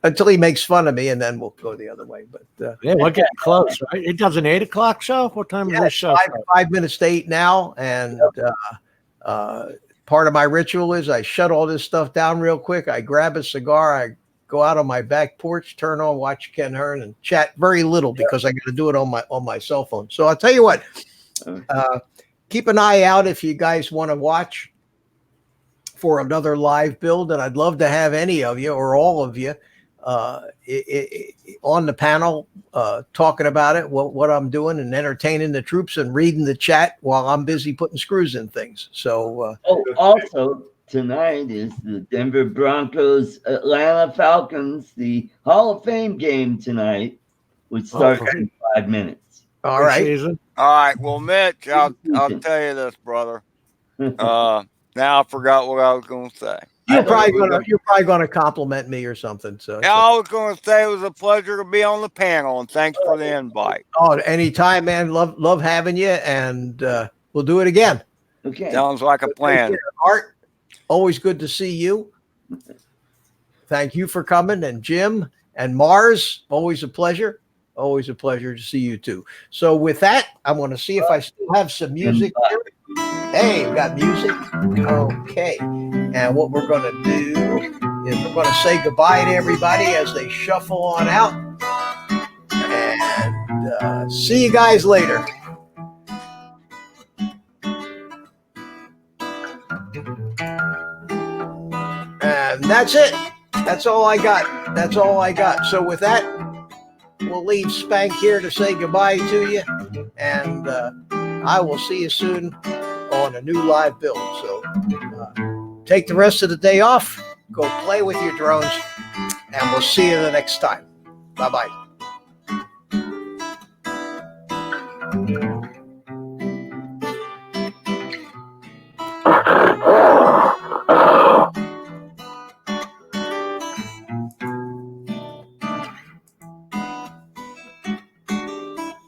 Until he makes fun of me, and then we'll go the other way. But Yeah, we're getting close, right? It does an 8 o'clock show. What time is this show? 5 minutes to 8 now, and part of my ritual is I shut all this stuff down real quick. I grab a cigar, I go out on my back porch, turn on, watch Ken Hearn, and chat very little because I got to do it on my cell phone. So I'll tell you what, keep an eye out if you guys want to watch for another live build, and I'd love to have any of you or all of you on the panel talking about it, what I'm doing, and entertaining the troops and reading the chat while I'm busy putting screws in things. So also tonight is the Denver Broncos Atlanta Falcons, the Hall of Fame game tonight, which starts in 5 minutes. all right. Season. All right. Well, Mitch, I'll tell you this, brother. Now I forgot what I was going to say. You're probably gonna compliment me or something. So I was going to say it was a pleasure to be on the panel, and thanks for the invite. Oh, anytime, man. Love having you, and we'll do it again. Okay. Sounds like a plan. Art, always good to see you. Thank you for coming, and Jim and Mars, always a pleasure. Always a pleasure to see you too. So with that, I want to see if I still have some music here. Hey, we got music. Okay. And what we're going to do is we're going to say goodbye to everybody as they shuffle on out. And see you guys later. And that's it. That's all I got. So with that, we'll leave Spank here to say goodbye to you. And I will see you soon on a new live build. So take the rest of the day off, go play with your drones, and we'll see you the next time. Bye-bye.